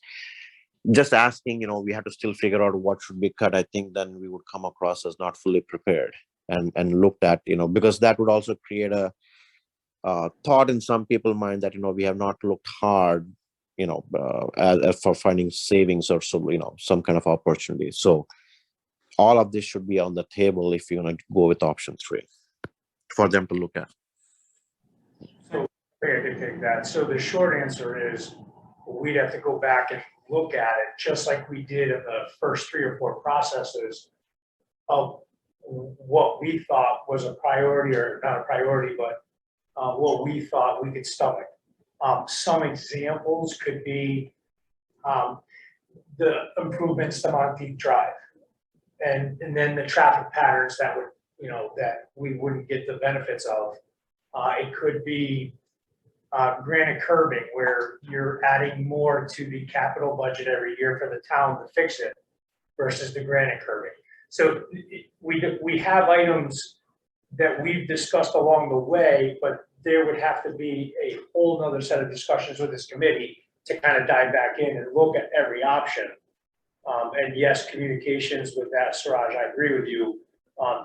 just asking, we have to still figure out what should be cut. I think then we would come across as not fully prepared and looked at, because that would also create a thought in some people's mind that, we have not looked hard, as for finding savings or some kind of opportunity. So all of this should be on the table if you're going to go with option 3 for them to look at. So I could take that. So the short answer is we'd have to go back and look at it, just like we did in the first 3 or 4 processes of what we thought was a priority, or not a priority, but what we thought we could stomach. Some examples could be the improvements to Monteith Drive, and then the traffic patterns that would, that we wouldn't get the benefits of. It could be granite curbing, where you're adding more to the capital budget every year for the town to fix it versus the granite curbing. So we have items that we've discussed along the way, but there would have to be a whole nother set of discussions with this committee to kind of dive back in and look at every option. And yes, communications with that, Suraj, I agree with you,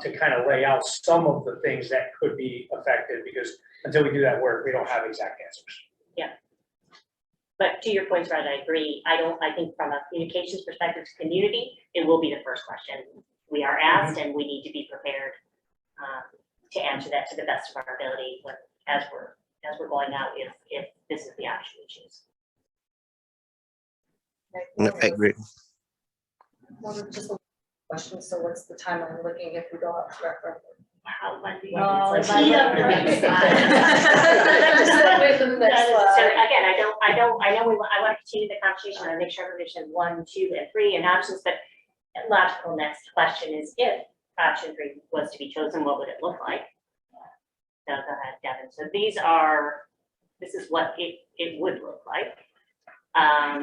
to kind of lay out some of the things that could be affected, because until we do that work, we don't have exact answers. Yeah. But to your point, Suraj, I agree. I think from a communications perspective to community, it will be the first question we are asked, and we need to be prepared to answer that to the best of our ability as we're going out, if this is the option we choose. I agree. Just a question, so what's the timeline looking if we go out to referendum? Wow, Monday. Well, It's by like, then, right? So again, I know I want to continue the conversation and make sure everybody said 1, 2, and 3 and options, but logical next question is, if option 3 was to be chosen, what would it look like? So go ahead, Devin. So this is what it would look like.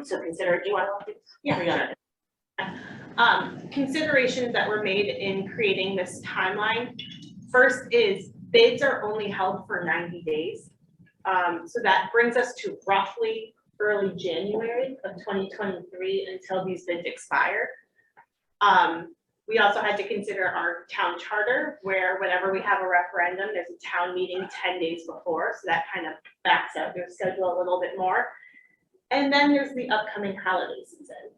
So consider, do you want to? Yeah. Considerations that were made in creating this timeline. First is bids are only held for 90 days. So that brings us to roughly early January of 2023 until these bids expire. We also had to consider our town charter, where whenever we have a referendum, there's a town meeting 10 days before. So that kind of backs out their schedule a little bit more. And then there's the upcoming holiday season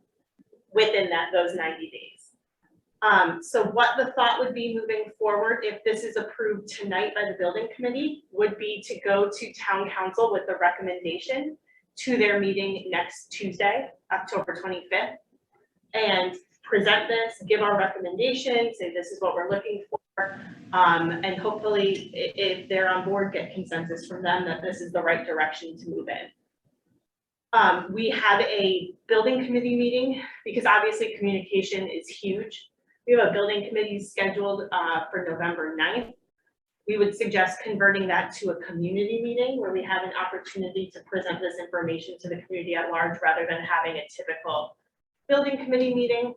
within those 90 days. So what the thought would be moving forward, if this is approved tonight by the building committee, would be to go to town council with the recommendation to their meeting next Tuesday, October 25th, and present this, give our recommendation, say this is what we're looking for, and hopefully, if they're on board, get consensus from them that this is the right direction to move in. We have a building committee meeting, because obviously communication is huge. We have a building committee scheduled for November 9th. We would suggest converting that to a community meeting where we have an opportunity to present this information to the community at large rather than having a typical building committee meeting.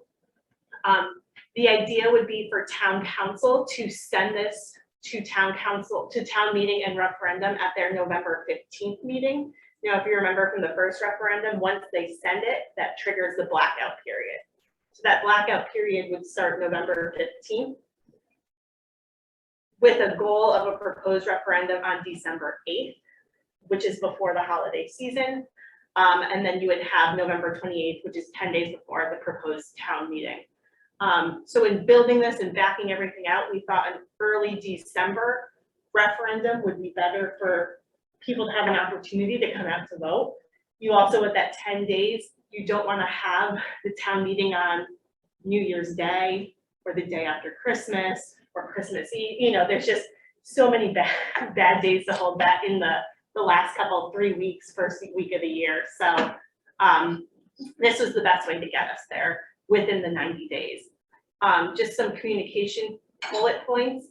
The idea would be for town council to send this to town council, to town meeting and referendum at their November 15th meeting. You know, if you remember from the first referendum, once they send it, that triggers the blackout period. So that blackout period would start November 15th with a goal of a proposed referendum on December 8th, which is before the holiday season. And then you would have November 28th, which is 10 days before the proposed town meeting. So in building this and backing everything out, we thought an early December referendum would be better for people to have an opportunity to come out to vote. You also, with that 10 days, you don't want to have the town meeting on New Year's Day or the day after Christmas or Christmas Eve. You know, there's just so many bad days to hold that in the last couple, 3 weeks, first week of the year. So this was the best way to get us there within the 90 days. Just some communication bullet points.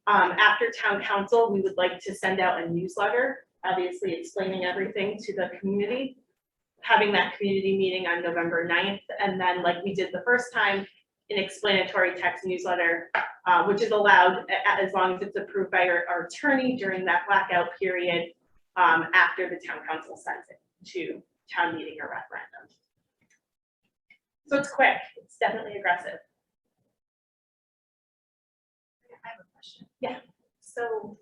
After town council, we would like to send out a newsletter, obviously explaining everything to the community, having that community meeting on November 9th, and then like we did the first time, an explanatory text newsletter, which is allowed as long as it's approved by our attorney during that blackout period, after the town council sends it to town meeting or referendum. So it's quick, it's definitely aggressive. I have a question. Yeah. So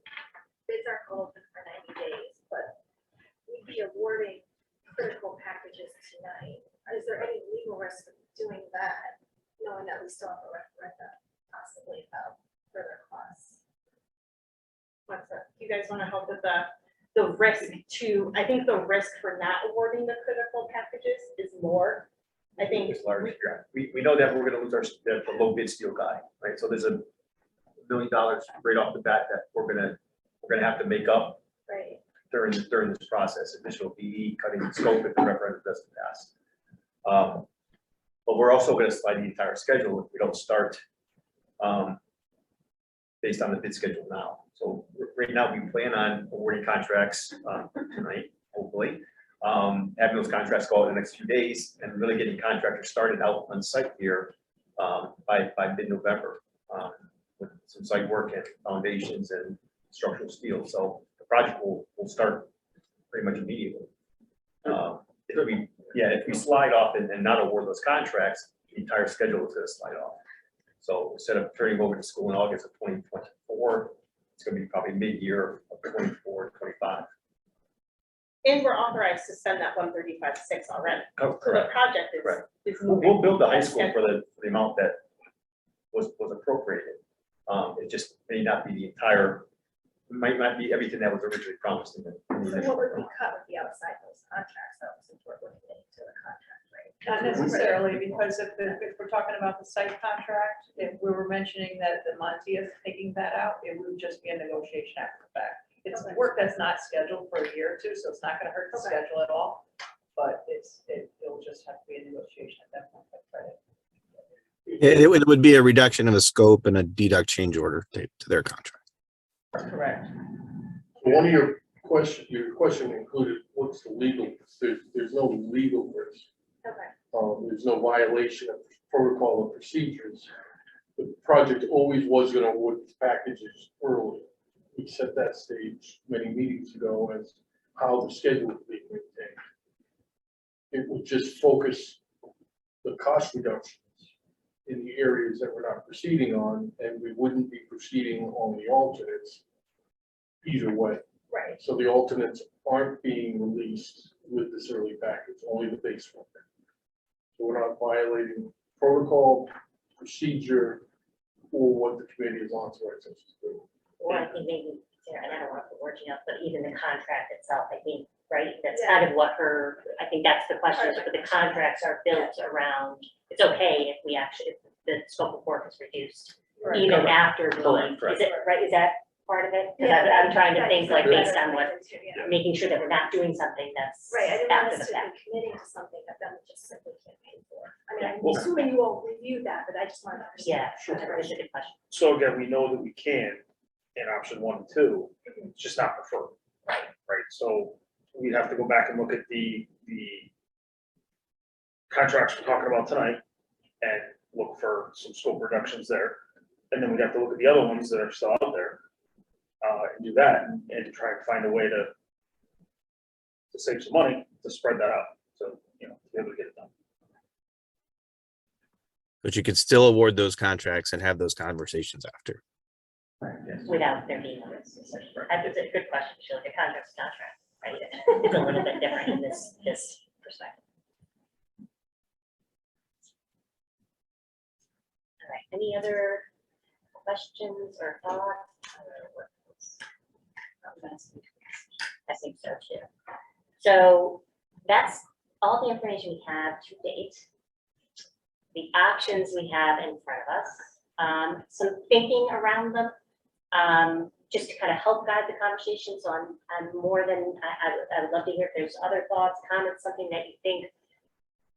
bids are open for 90 days, but we'd be awarding critical packages tonight. Is there any legal risk of doing that, knowing that we still have a referendum possibly about further costs? What's that? You guys want to help with the risk to, I think the risk for not awarding the critical packages is more. I think It's large, yeah. We know that we're gonna lose the low bid steel guy, right? So there's $1 million right off the bat that we're gonna have to make up Right. during this process, additional PE, cutting the scope if the referendum doesn't pass. But we're also gonna slide the entire schedule if we don't start based on the bid schedule now. So right now, we plan on awarding contracts tonight, hopefully. Having those contracts go out in the next few days and really getting contractors started out on site here by mid-November with some site work and foundations and structural steel. So the project will start pretty much immediately. If we slide off and not award those contracts, the entire schedule is going to slide off. So instead of turning over to school in August of 2024, it's going to be probably mid-year of 24, 25. And we're authorized to spend that 135.6 already. So the Correct. project Correct. is moving. We'll build the high as school for scheduled. the amount that was appropriated. It just may not be the entire, might not be everything that was originally promised in the So initial. what would we cut with the outside those contracts though, since we're looking into the contract, right? Not necessarily, because if we're talking about the site contract, if we were mentioning that the Monty is taking that out, it would just be a negotiation after the fact. It's work that's not scheduled for a year or two, so it's not gonna hurt the Okay. schedule at all. But it'll just have to be a negotiation at that point, by credit. It would be a reduction of the scope and a deduct change order to their contract. Correct. One of your question included, what's the legal, there's no legal risk. Okay. There's no violation of protocol or procedures. The project always was gonna award these packages early. We set that stage many meetings ago as how the schedule would be maintained. It would just focus the cost reductions in the areas that we're not proceeding on, and we wouldn't be proceeding on the alternates either way. Right. So the alternates aren't being released with this early package, only the base one. So we're not violating protocol, procedure, or what the committee is authorized us to do. Or I think maybe, Sarah, and I don't want to put words in your mouth, but even the contract itself, I think, right? That's Yeah. kind of what I think that's the question, but the contracts are built around, it's okay if if the scope of work is reduced, Right. even after Correct, is it, right, is that part of it? Because I'm trying to think like based on what, Yeah. making sure that we're not doing something that's Right, I didn't want after us the to fact. be committing to something that then we just simply can't pay for. I mean, I'm Well- assuming you all reviewed that, but I just wanted to understand. Yeah, sure, that's a good question. So again, we know that we can in option 1 and 2, it's just not preferred. Right, so we have to go back and look at the contracts we're talking about tonight and look for some scope reductions there. And then we'd have to look at the other ones that are still out there, and do that and try and find a way to save some money, to spread that out, so, you know, to be able to get it done. But you could still award those contracts and have those conversations after. Without there being a risk. That's a good question, Sheila, the contract's contract, right? It's a little bit different in this perspective. All right, any other questions or thoughts? I think so too. So that's all the information we have to date. The options we have in front of us, some thinking around them, just to kind of help guide the conversation. So I'm more than, I would love to hear if there's other thoughts, comments, something that you think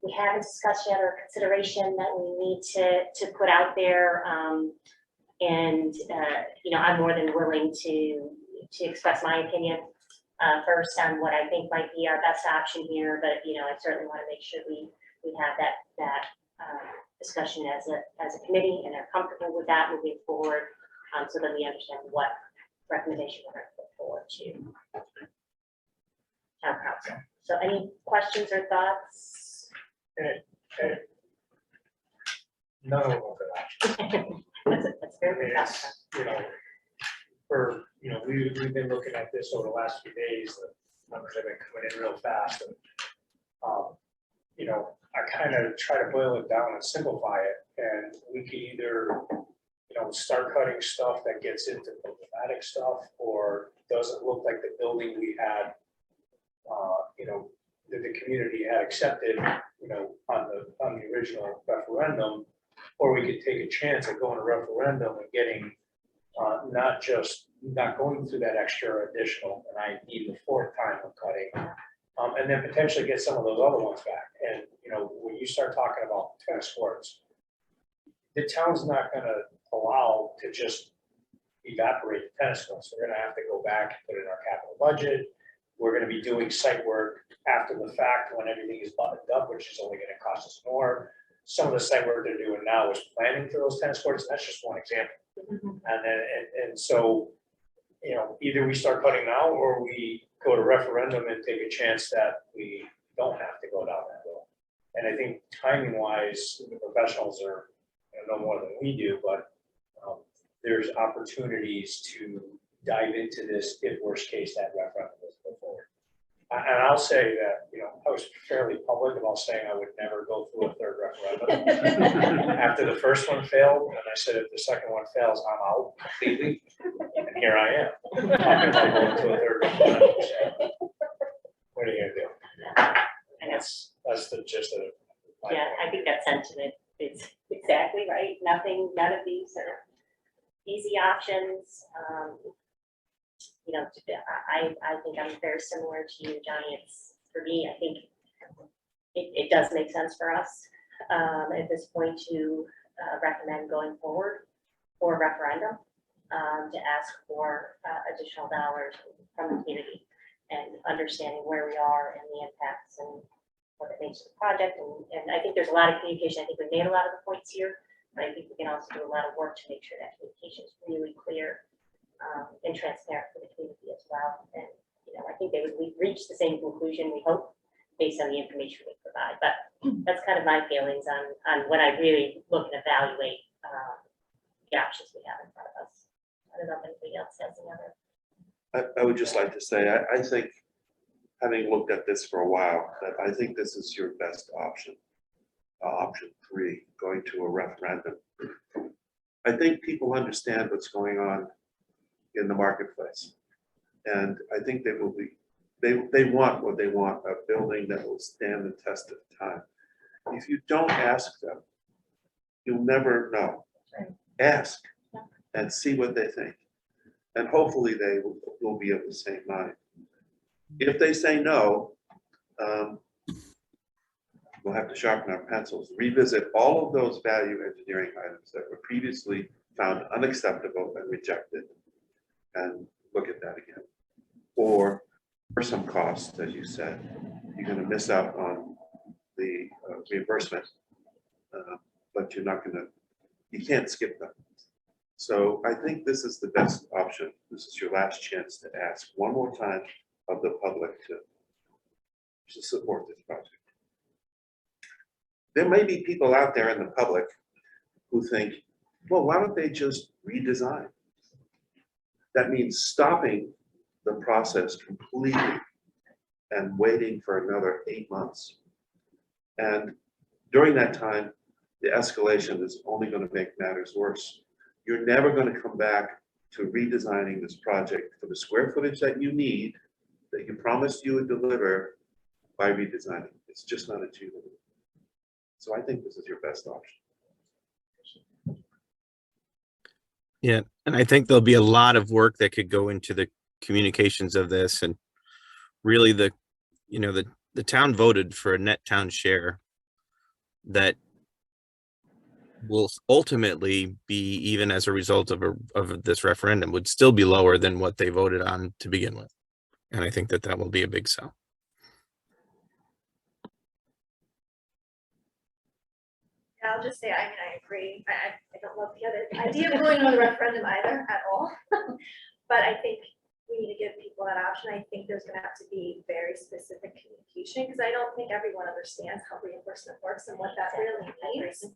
we haven't discussed yet or consideration that we need to put out there. You know, I'm more than willing to express my opinion first on what I think might be our best option here, but, you know, I certainly want to make sure we have that discussion as a committee and are comfortable with that moving forward, so that we understand what recommendation we're going to put forward to town council. So any questions or thoughts? None of them are good. That's very good. It's, you know, we've been looking at this over the last few days, the numbers have been coming in real fast. And you know, I kind of try to boil it down and simplify it, and we can either, you know, start cutting stuff that gets into problematic stuff, or doesn't look like the building we had, you know, that the community had accepted, you know, on the original referendum, or we could take a chance at going to referendum and getting, not going through that extra additional, and I need the 4th time of cutting, and then potentially get some of those other ones back. And, you know, when you start talking about tennis courts, the town's not gonna allow to just evaporate the tennis courts. We're gonna have to go back and put it in our capital budget. We're gonna be doing site work after the fact when everything is buttoned up, which is only gonna cost us more. Some of the site work they're doing now is planning for those tennis courts, and that's just one example. And then, and so, you know, either we start cutting now, or we go to referendum and take a chance that we don't have to go down that road. And I think timing wise, the professionals are, you know more than we do, but there's opportunities to dive into this if worst case that referendum doesn't go forward. And I'll say that, you know, I was fairly public about saying I would never go through a 3rd referendum. After the first one failed, and I said, if the second one fails, I'm out completely. And here I am, talking about going to a 3rd referendum. So, what are you gonna do? And that's the gist of it. Yeah, I think that sentiment is exactly right. None of these are easy options. You know, I think I'm very similar to you, Johnny. It's, for me, I think it does make sense for us at this point to recommend going forward for a referendum, to ask for additional dollars from the community and understanding where we are and the impacts and what it means to the project. And I think there's a lot of communication. I think we made a lot of the points here, but I think we can also do a lot of work to make sure that communication is really clear and transparent for the community as well. And, you know, I think we reached the same conclusion, we hope, based on the information we provide. But that's kind of my feelings on when I really look and evaluate the options we have in front of us. I don't know if anybody else has any other. I would just like to say, I think, having looked at this for a while, that I think this is your best option. Option 3, going to a referendum. I think people understand what's going on in the marketplace. And I think they will be, they want what they want, a building that will stand the test of time. If you don't ask them, you'll never know. Ask and see what they think. And hopefully they will be of the same mind. If they say no, we'll have to sharpen our pencils, revisit all of those value engineering items that were previously found unacceptable and rejected, and look at that again. Or for some costs, as you said, you're going to miss out on the reimbursement, but you're not going to, you can't skip them. So I think this is the best option. This is your last chance to ask one more time of the public to support this project. There may be people out there in the public who think, well, why don't they just redesign? That means stopping the process completely and waiting for another 8 months. And during that time, the escalation is only going to make matters worse. You're never going to come back to redesigning this project for the square footage that you need, that you promised you would deliver by redesigning. It's just not achievable. So I think this is your best option. Yeah, and I think there'll be a lot of work that could go into the communications of this, and really the town voted for a net town share that will ultimately be, even as a result of this referendum, would still be lower than what they voted on to begin with. And I think that will be a big sell. I'll just say, I agree. I don't love the other idea of going on the referendum either at all. But I think we need to give people that option. I think there's gonna have to be very specific communication, because I don't think everyone understands how reimbursement works and what that really means.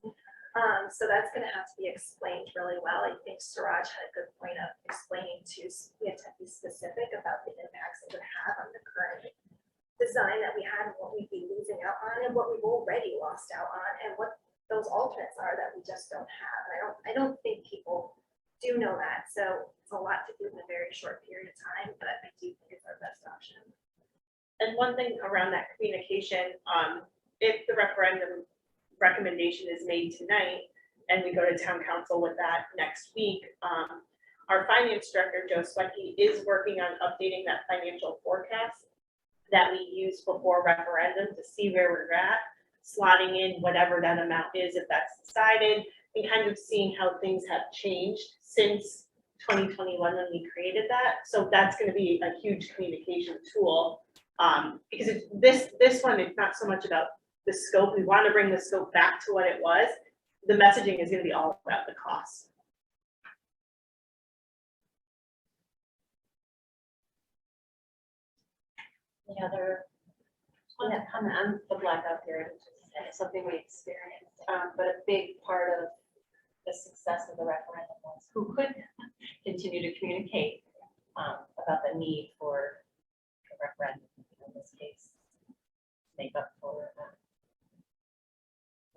So that's gonna have to be explained really well. I think Suraj had a good point of explaining to, we have to be specific about the impacts it would have on the current design that we had, and what we'd be losing out on, and what we've already lost out on, and what those alternates are that we just don't have. And I don't think people do know that. So it's a lot to do in a very short period of time, but I do think it's our best option. And one thing around that communication, if the referendum recommendation is made tonight and we go to town council with that next week, our finance director, Joe Swecky, is working on updating that financial forecast that we used before referendum to see where we're at, slotting in whatever that amount is, if that's decided, and kind of seeing how things have changed since 2021 when we created that. So that's going to be a huge communication tool, because this one is not so much about the scope. We want to bring the scope back to what it was. The messaging is going to be all about the cost. Any other, on that comment, I'm the blackout period, which is something we experienced, but a big part of the success of the referendum was who could continue to communicate about the need for a referendum, in this case, make up for the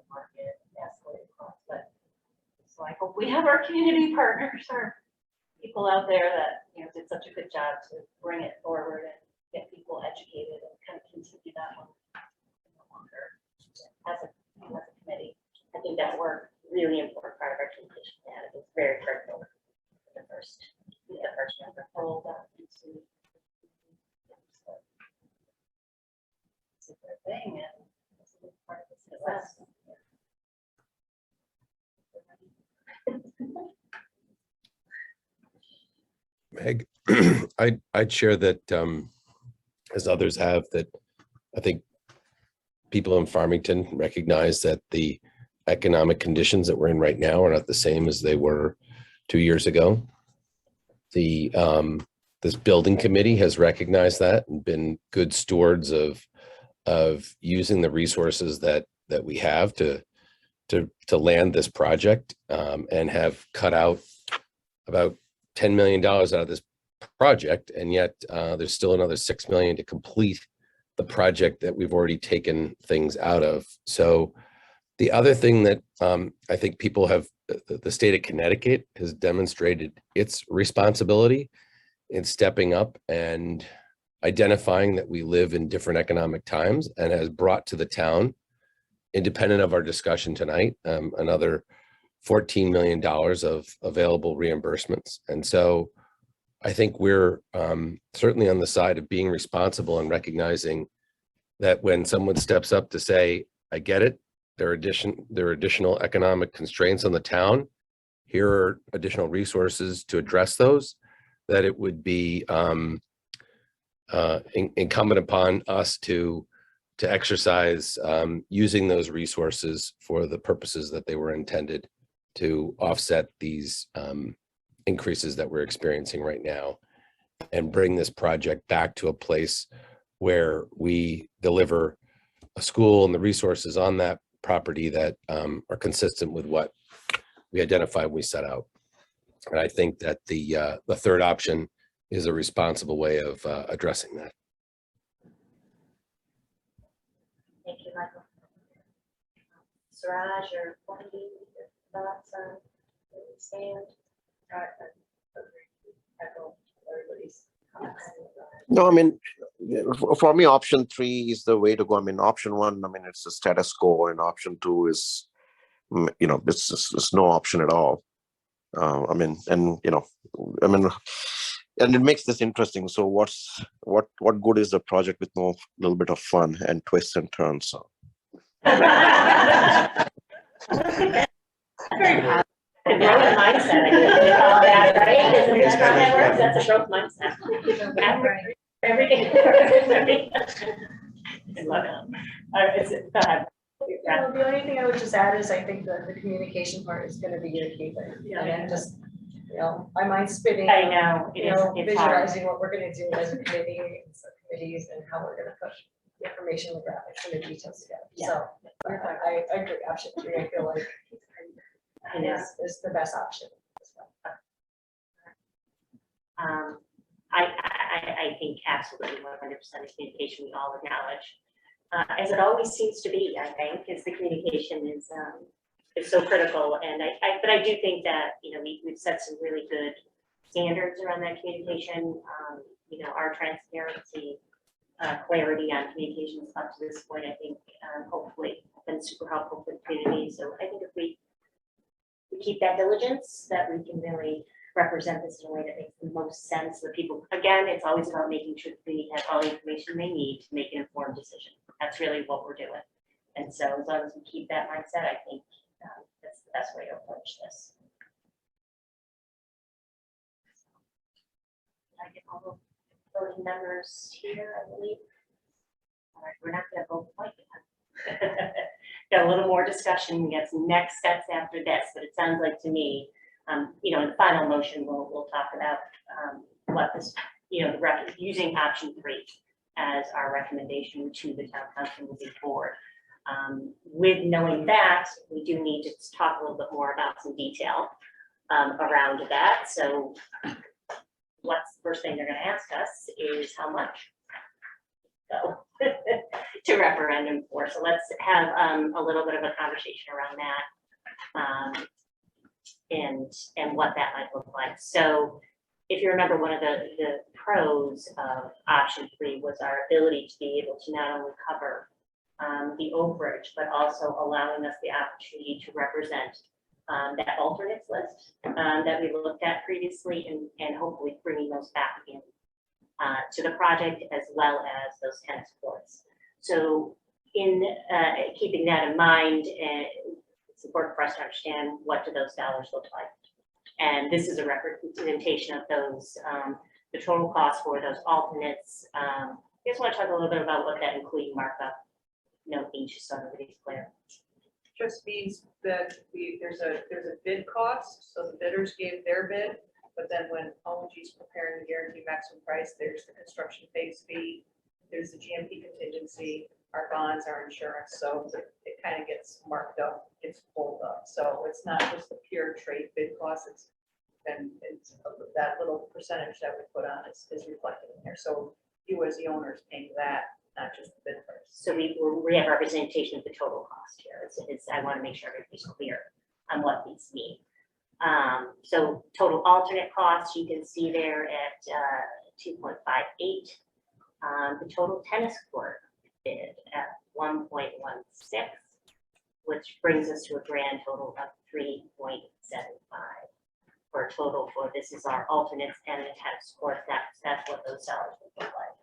market escalated costs. But so I hope we have our community partners, our people out there that did such a good job to bring it forward and get people educated and kind of continue that one longer as a committee. I think that's work really important part of our communication plan. It's very critical. The first member told into It's a good thing, and it's a big part of the success. Meg, I'd share that, as others have, that I think people in Farmington recognize that the economic conditions that we're in right now are not the same as they were 2 years ago. This building committee has recognized that and been good stewards of using the resources that we have to land this project, and have cut out about $10 million out of this project, and yet there's still another $6 million to complete the project that we've already taken things out of. So the other thing that I think people have, the state of Connecticut has demonstrated its responsibility in stepping up and identifying that we live in different economic times, and has brought to the town, independent of our discussion tonight, another $14 million of available reimbursements. And so I think we're certainly on the side of being responsible and recognizing that when someone steps up to say, I get it, there are additional economic constraints on the town. Here are additional resources to address those, that it would be incumbent upon us to exercise using those resources for the purposes that they were intended to offset these increases that we're experiencing right now, and bring this project back to a place where we deliver a school and the resources on that property that are consistent with what we identified when we set out. And I think that the third option is a responsible way of addressing that. Thank you, Michael. Suraj or Wendy, your thoughts on where we stand? Echo everybody's comments. No, I mean, for me, option 3 is the way to go. I mean, option 1, I mean, it's the status quo, and option 2 is, it's no option at all. I mean, and it makes this interesting. So what good is the project with no little bit of fun and twists and turns? So. A growth mindset, I think they call that, right? Isn't that how that works? That's a growth mindset. Everything. I love it. Go ahead. Well, the only thing I would just add is I think that the communication part is gonna be a key thing. And then just, my mind's spinning. I know, it's hard. Visualizing what we're gonna do as a committee and subcommittees and how we're gonna push the information, the graphics and the details together. So I agree, option 3, I feel like I know. is the best option as well. I think absolutely 100% of communication we all acknowledge, as it always seems to be. I think is the communication is so critical, and but I do think that we've set some really good standards around that communication. Our transparency, clarity on communications up to this point, I think hopefully been super helpful for the community. So I think if we keep that diligence, that we can really represent this in a way that makes the most sense for people. Again, it's always about making sure that they have all the information they need to make an informed decision. That's really what we're doing. And so as long as we keep that mindset, I think that's the best way to approach this. Did I get all the voting members here, I believe? All right, we're not going to vote quite yet. Got a little more discussion. We got some next steps after this, but it sounds like to me, in the final motion, we'll talk about what this, using option 3 as our recommendation to the town council moving forward. With knowing that, we do need to talk a little bit more about some detail around that. So what's the first thing they're going to ask us is how much to referendum for. So let's have a little bit of a conversation around that and what that might look like. So if you remember, one of the pros of option 3 was our ability to be able to not only cover the overage, but also allowing us the opportunity to represent that alternates list that we looked at previously, and hopefully bringing those back in to the project, as well as those tennis courts. So in keeping that in mind, it's important for us to understand what do those dollars look like. And this is a representation of those, the total cost for those alternates. I just want to talk a little bit about what that including markup each, so everybody's clear. Just means that there's a bid cost, so the bidders gave their bid, but then when ONG is preparing the guaranteed maximum price, there's the construction phase fee, there's the GMP contingency, our bonds, our insurance, so it kind of gets marked up, gets pulled up. So it's not just the pure trade bid cost, it's that little percentage that we put on is reflected in there. So you as the owner is paying that, not just the bid price. So we have representation of the total cost here. I want to make sure everybody's clear on what these mean. So total alternate costs, you can see there at 2.58. The total tennis court bid at 1.16, which brings us to a grand total of 3.75. for a total for, this is our alternates and the tennis court, that's what those salaries would look like.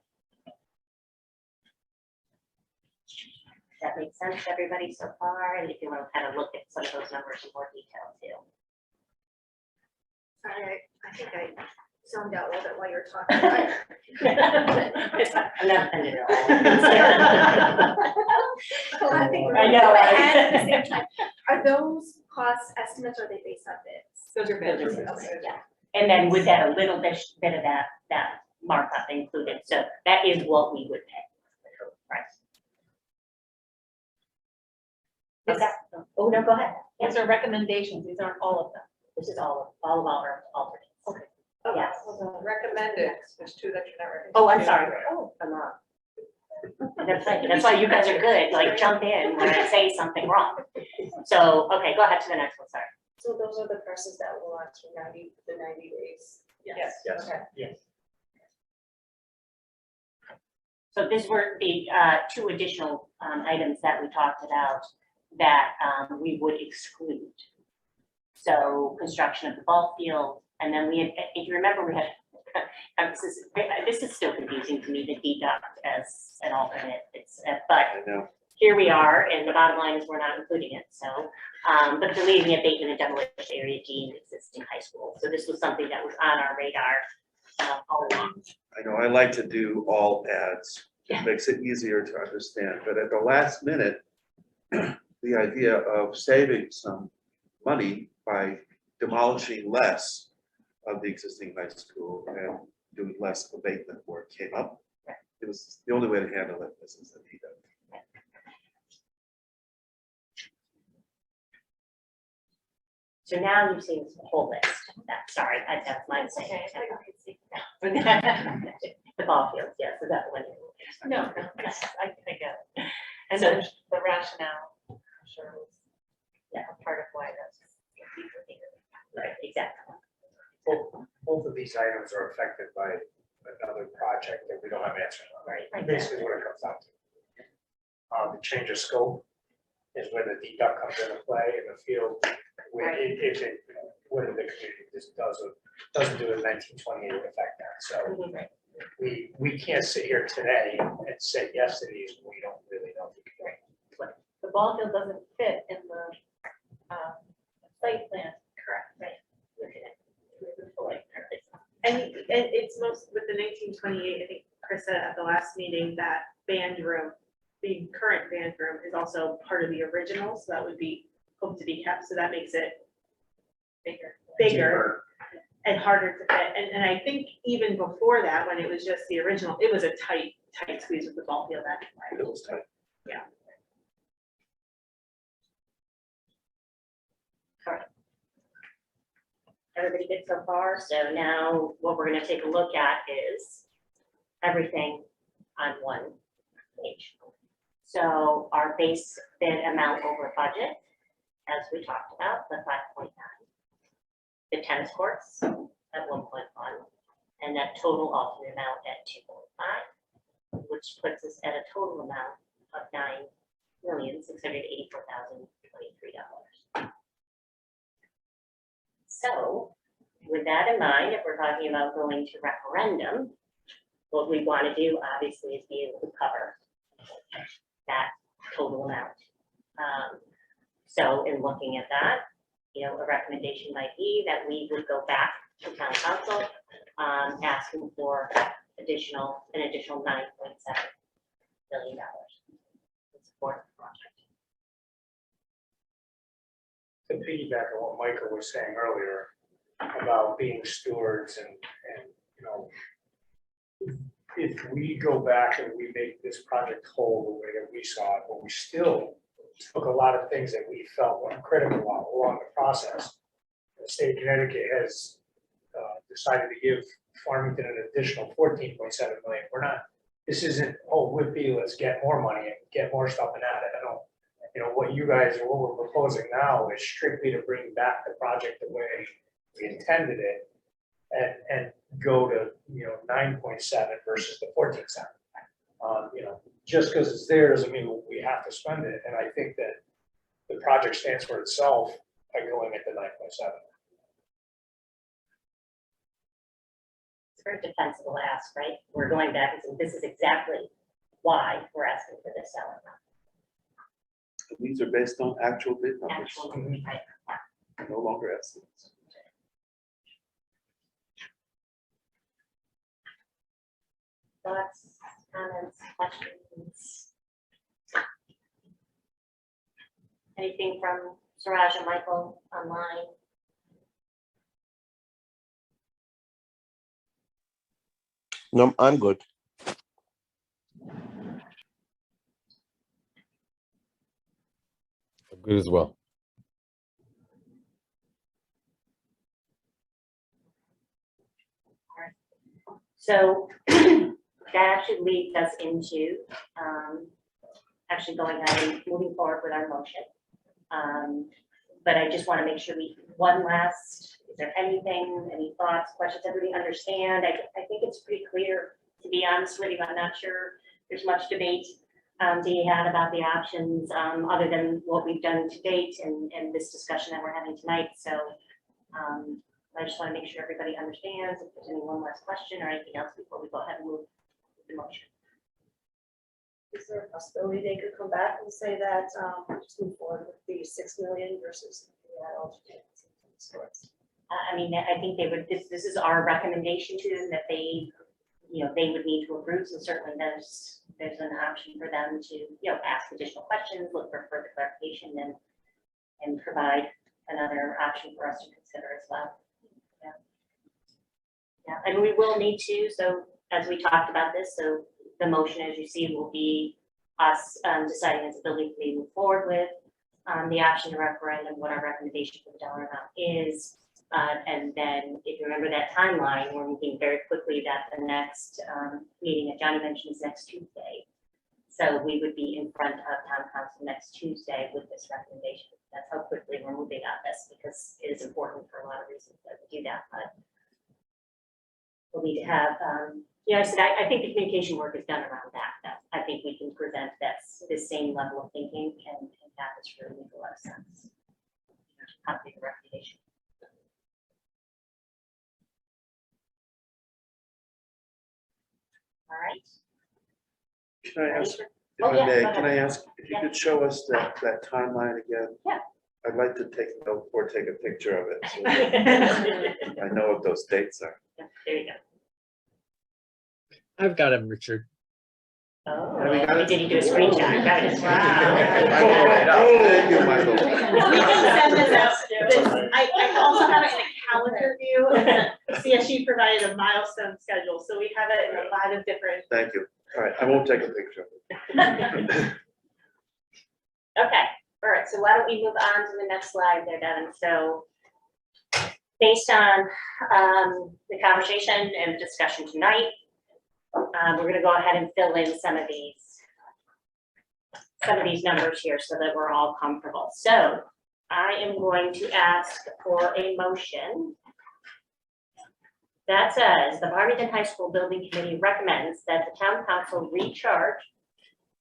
Does that make sense to everybody so far? And if you want to kind of look at some of those numbers in more detail too. Sorry, I think I zoned out a little bit while you were talking. I'm not offended at all. I think we're I know, going right? ahead at the same time. Are those cost estimates, or are they based on bids? Those are bids. Okay. Yeah. And then with that, a little bit of that markup included, so that is what we would pay. Right. Okay. Oh, no, go ahead. These are recommendations, these aren't all of them. This is all of our alternates. Okay. Yes. Recommended, there's two that you're not recommending. Oh, I'm sorry. Oh, I'm not. That's why you guys are good, like jump in when I say something wrong. So, okay, go ahead to the next one, sorry. So those are the prices that will last for 90 days. Yes. Yes. Okay. So these were the two additional items that we talked about that we would exclude. So construction of the ball field, and then we had, if you remember, we had, this is still confusing to me, the deduct as an alternate. It's, but I know. here we are, and the bottom line is we're not including it, so, but deleting abatement and demolition area deemed existing high school. So this was something that was on our radar all along. I know, I like to do all ads. Yeah. It makes it easier to understand, but at the last minute, the idea of saving some money by demolishing less of the existing high school and doing less abatement work came up. It was the only way to handle it. This is the deduct. So now you've seen the whole list. Sorry, that's my mistake. The ball fields, yes, so that one. No, I think, and So- then the rationale, I'm sure was, Yeah. a part of why that's. Right, exactly. Both of these items are affected by another project that we don't have answers on. Right. Basically what it comes down to. The change of scope is where the deduct comes into play in the field. Where if it, whether the community just doesn't do it in 1928 would affect that. So Right. we can't sit here today and say yes to these, when we don't really know. The ball field doesn't fit in the, site plan. Correct, right. Look at it. And it's most, with the 1928, I think Chris said at the last meeting that band room, the current band room is also part of the original, so that would be, hope to be kept, so that makes it bigger and harder to fit. And I think even before that, when it was just the original, it was a tight squeeze with the ball field that. It was tight. Yeah. Everybody good so far? So now what we're gonna take a look at is everything on one page. So our base bid amount over budget, as we talked about, the 5.9. The tennis courts at 1.1, and that total alternate amount at 2.5, which puts us at a total amount of $9,684,023. So with that in mind, if we're talking about going to referendum, what we want to do obviously is be able to cover that total amount. So in looking at that, a recommendation might be that we would go back to town council, asking for an additional $9.7 billion to support the project. To piggyback on what Michael was saying earlier about being stewards and if we go back and we make this project whole the way that we saw it, but we still took a lot of things that we felt were critical along the process. The state of Connecticut has decided to give Farmington an additional $14.7 million. We're not, this isn't, oh, whippy, let's get more money and get more stuff and add it. I don't, what you guys, what we're proposing now is strictly to bring back the project the way we intended it and go to, 9.7 versus the 14.7. Just because it's there doesn't mean we have to spend it. And I think that the project stands for itself by going at the 9.7. very defensible ask, right? We're going back and saying, this is exactly why we're asking for this salary. These are based on actual bid numbers, Actual numbers, right? no longer estimates. Thoughts, comments, questions? Anything from Suraj and Michael online? No, I'm good. Good as well. So that actually leads us into actually going ahead and moving forward with our motion. But I just want to make sure one last, is there anything, any thoughts, questions, everybody understand? I think it's pretty clear, to be honest with you. I'm not sure there's much debate to be had about the options, other than what we've done to date and this discussion that we're having tonight. So I just want to make sure everybody understands. If there's any one last question or anything else before we go ahead and move the motion. Is there a possibility they could come back and say that, just move forward with the 6 million versus that alternate? I mean, I think they would, this is our recommendation to them that they, they would need to approve. So certainly there's an option for them to, ask additional questions, look for further clarification and provide another option for us to consider as well. Yeah, and we will need to, so as we talked about this, so the motion, as you see, will be us deciding as a building committee move forward with the option to referendum, what our recommendation for the dollar amount is. And then if you remember that timeline, we're moving very quickly that the next meeting that Johnny mentioned is next Tuesday. So we would be in front of town council next Tuesday with this recommendation. That's how quickly we're moving on this, because it is important for a lot of reasons that we do that. But we'll need to have, I said, I think the communication work is done around that. I think we can present this same level of thinking and have this really make a lot of sense. Copy the recommendation. All right. Can I ask, if Oh, I yeah, may, go can ahead. I ask if you Yeah. could show us that timeline again? Yeah. I'd like to take note or take a picture of it, so that I know what those dates are. There you go. I've got him, Richard. Oh, Have you got it? did you do a screenshot? Got it. Thank you, Michael. We can send this out. I also have it in a calendar view, and the CSU provided a milestone schedule, so we have it in a lot of different. Thank you. All right, I won't take a picture of it. Okay, all right, so why don't we move on to the next slide there, Devin? So based on the conversation and discussion tonight, we're gonna go ahead and fill in some of these numbers here so that we're all comfortable. So I am going to ask for a motion that says the Farmington High School Building Committee recommends that the town council recharge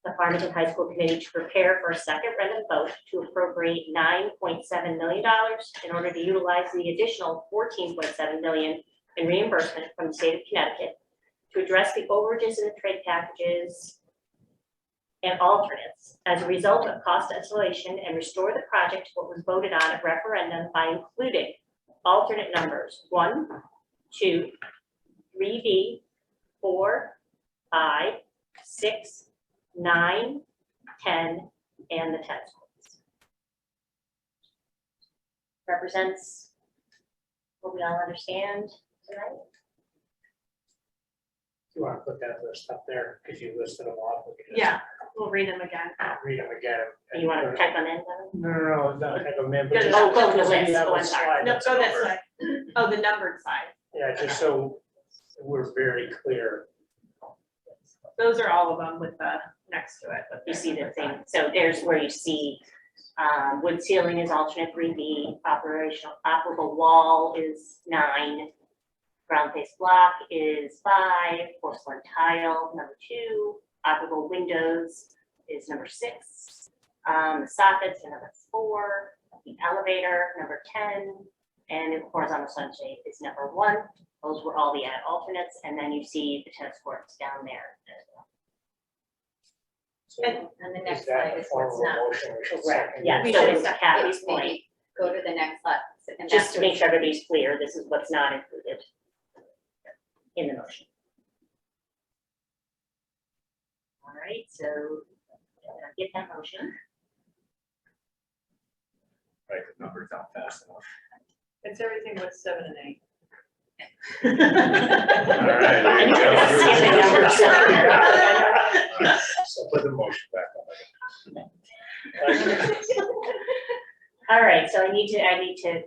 the Farmington High School Committee to prepare for a second random vote to appropriate $9.7 million in order to utilize the additional $14.7 million in reimbursement from the state of Connecticut to address the overages in the trade packages and alternates as a result of cost escalation and restore the project to what was voted on at referendum by including alternate numbers 1, 2, 3B, 4, 5, 6, 9, 10, and the 10 schools. Represents what we all understand tonight. You want to put that list up there, because you listed them off. We can just Yeah, we'll read them again. Read them again. and- You want to type them in, Devin? No, not type them in, but Go just. to- go to the just so you list. have Oh, a I'm sorry. slide No, that's go this numbered. way. Oh, the numbered side. Yeah, just so we're very clear. Those are all of them with the next to it. but You see the thing, so there's where you see wood ceiling is alternate 3B, operational operable wall is 9, ground face block is 5, porcelain tile number 2, operable windows is number 6, the soffits are number 4, the elevator number 10, and the horizontal sunshade is number 1. Those were all the ad alternates, and then you see the tennis courts down there as well. So And the is next that slide the is form what's of a not. motion we should Correct, second? yeah, We so should to Kathy's maybe point, Go to the next slide. And just to that's make sure everybody's clear, this is what's not included in the motion. All right, so get that motion. Right, the numbers out fast enough. It's everything with 7 and 8. All right. And you're gonna skip the numbers. So put the motion back on. All right, so I need to, can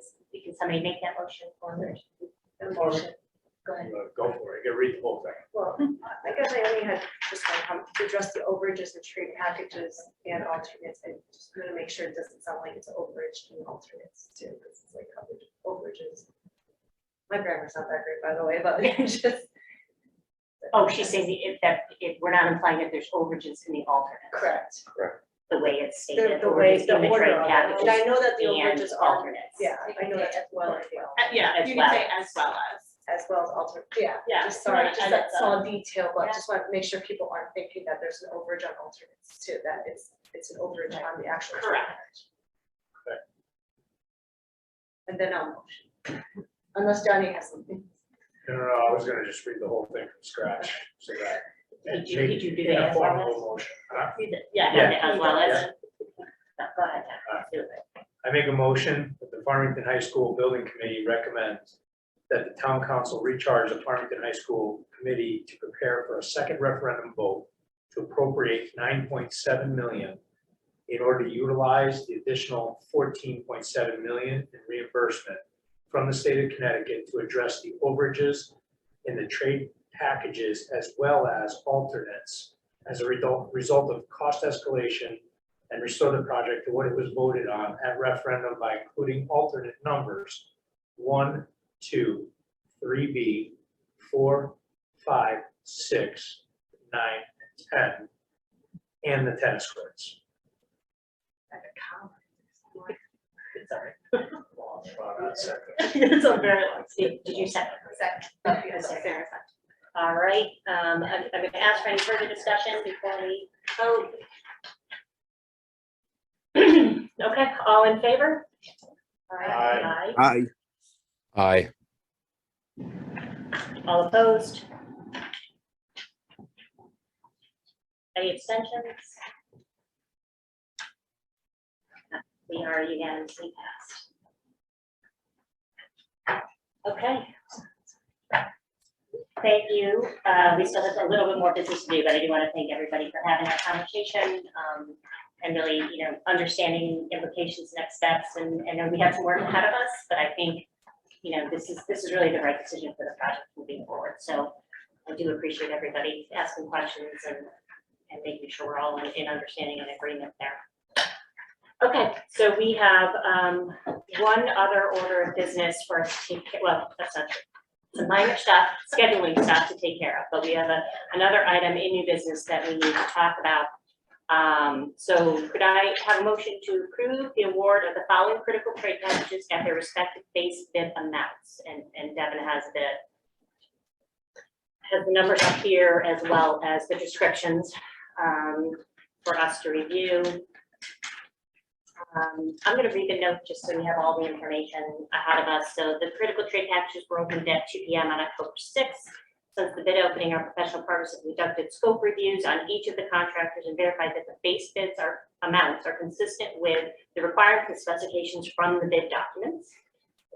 somebody make that motion for me? Motion. Go ahead. Go for it, you can read the whole thing. Well, I guess I only had just one comment to address the overages and trade packages and alternates. I just want to make sure it doesn't sound like it's an overage and alternates too, because it's like coverage overages. My grammar's not that great, by the way, but just. Oh, she's saying if we're not implying that there's overages in the alternate. Correct. The way it's stated, The way, overages the in the order trade of it. packages And I know that the and overages are, alternates. yeah, I know that as well as Yeah, As you can say well. as well as. alternate, yeah. Yeah. Just sorry, No, just I- that small detail, but Yeah. just want to make sure people aren't thinking that there's an overage on alternates too, that it's an overage on the actual. trade Correct. package. Correct. And then I'll motion, unless Johnny has something. No, I was gonna just read the whole thing from scratch, so that. Did you do In that a as form well of as? a motion. Huh? Yeah, as well as. Go ahead, John. Do it. I make a motion that the Farmington High School Building Committee recommends that the town council recharge the Farmington High School Committee to prepare for a second referendum vote to appropriate 9.7 million in order to utilize the additional 14.7 million in reimbursement from the state of Connecticut to address the overages in the trade packages as well as alternates as a result of cost escalation, and restore the project to what it was voted on at referendum by including alternate numbers 1, 2, 3B, 4, 5, 6, 9, and 10, and the tennis courts. It's all right. Well, I'll not second. It's a very long, did you second? Second. Okay. All right, I'm gonna ask for any further discussion before we vote. Okay, all in favor? Aye. Aye. Aye. All opposed? Any abstentions? We are unanimously passed. Okay. Thank you. We still have a little bit more business to do, but I do want to thank everybody for having that conversation, and really, understanding implications, next steps, and then we have some work ahead of us, but I think, this is really the right decision for the project moving forward. So I do appreciate everybody asking questions and making sure we're all in understanding and agreement there. Okay, so we have one other order of business for us to take, well, that's not true. Some minor stuff, scheduling stuff to take care of, but we have another item in new business that we need to talk about. So could I have a motion to approve the award of the following critical trade packages at their respective base bid amounts? And Devin has the numbers up here as well as the descriptions for us to review. I'm going to read the note just so we have all the information ahead of us. So the critical trade packages were opened at 2 p.m. on October 6th. Since the bid opening, our professional partners have conducted scope reviews on each of the contractors and verified that the base bids amounts are consistent with the requirements and specifications from the bid documents.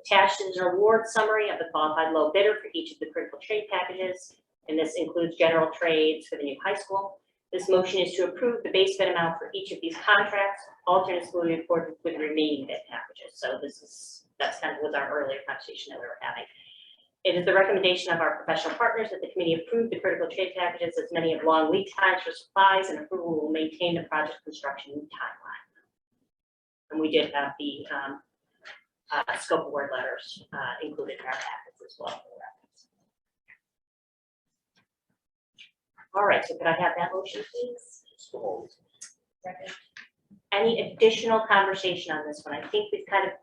Attached is an award summary of the qualified low bidder for each of the critical trade packages, and this includes general trades for the new high school. This motion is to approve the base bid amount for each of these contracts. Alternates will be reported with remaining bid packages. So that's kind of was our earlier conversation that we were having. It is the recommendation of our professional partners that the committee approve the critical trade packages, as many have long lead times for supplies, and approval will maintain the project construction timeline. And we did have the scope award letters included in our packets as well. All right, so could I have that motion, please? So, Second. any additional conversation on this one? I think we've kind of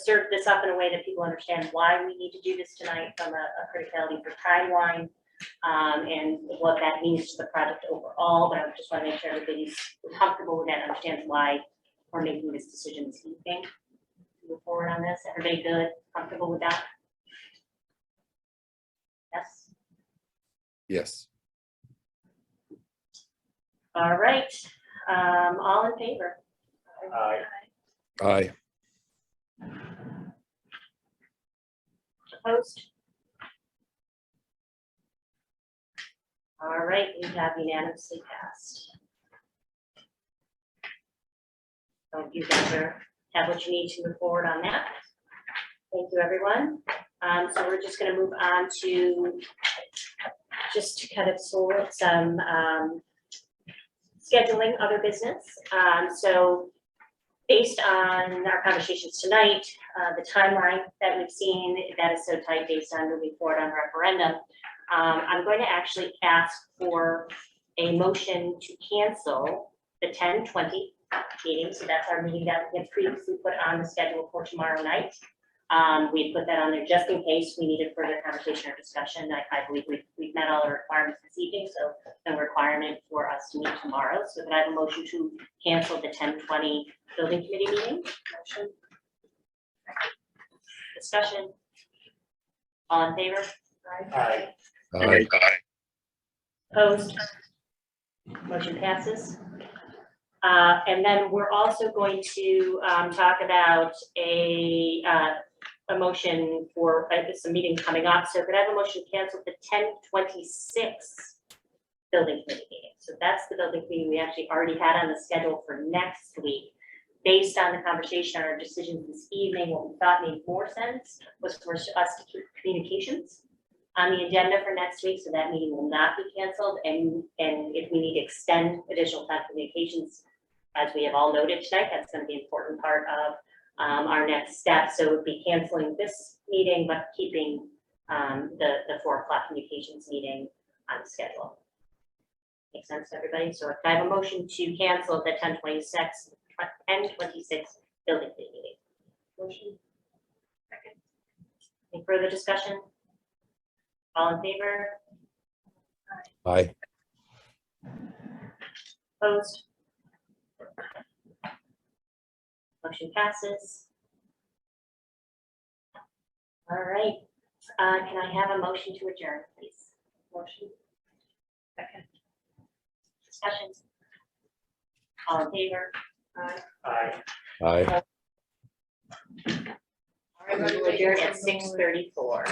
served this up in a way that people understand why we need to do this tonight from a criticality for timeline, and what that means to the project overall, but I just want to make sure everybody's comfortable with that, understands why we're making this decision this evening. Move forward on this. Everybody good, comfortable with that? Yes? Yes. All right, all in favor? Aye. Opposed? All right, you have unanimously passed. So you guys have what you need to move forward on that. Thank you, everyone. So we're just gonna move on to just to kind of sort some scheduling other business. So based on our conversations tonight, the timeline that we've seen, that is so tight based on moving forward on referendum. I'm going to actually ask for a motion to cancel the 10/20 meeting. So that's our meeting that we had previously put on the schedule for tomorrow night. We put that on there just in case we needed further conversation or discussion. I believe we've met all the requirements this evening, so no requirement for us to meet tomorrow. So can I have a motion to cancel the 10/20 building committee meeting? Motion. Discussion. All in favor? Aye. Aye. Opposed? Motion passes. And then we're also going to talk about a motion for, it's a meeting coming up. So could I have a motion to cancel the 10/26 building committee meeting? So that's the building committee we actually already had on the schedule for next week. Based on the conversation, our decisions this evening, what we thought made more sense was for us to keep communications on the agenda for next week, so that meeting will not be canceled, and if we need to extend additional time communications, as we have all noted tonight, that's going to be an important part of our next step. So it would be canceling this meeting, but keeping the 4 o'clock communications meeting on schedule. Make sense to everybody? So if I have a motion to cancel the 10/26 building committee meeting. Motion. Second. Any further discussion? All in favor? Aye. Opposed? Motion passes. All right, can I have a motion to adjourn, please? Motion. Second. Discussion. All in favor? Aye. Aye. All right, we'll adjourn at 6:34.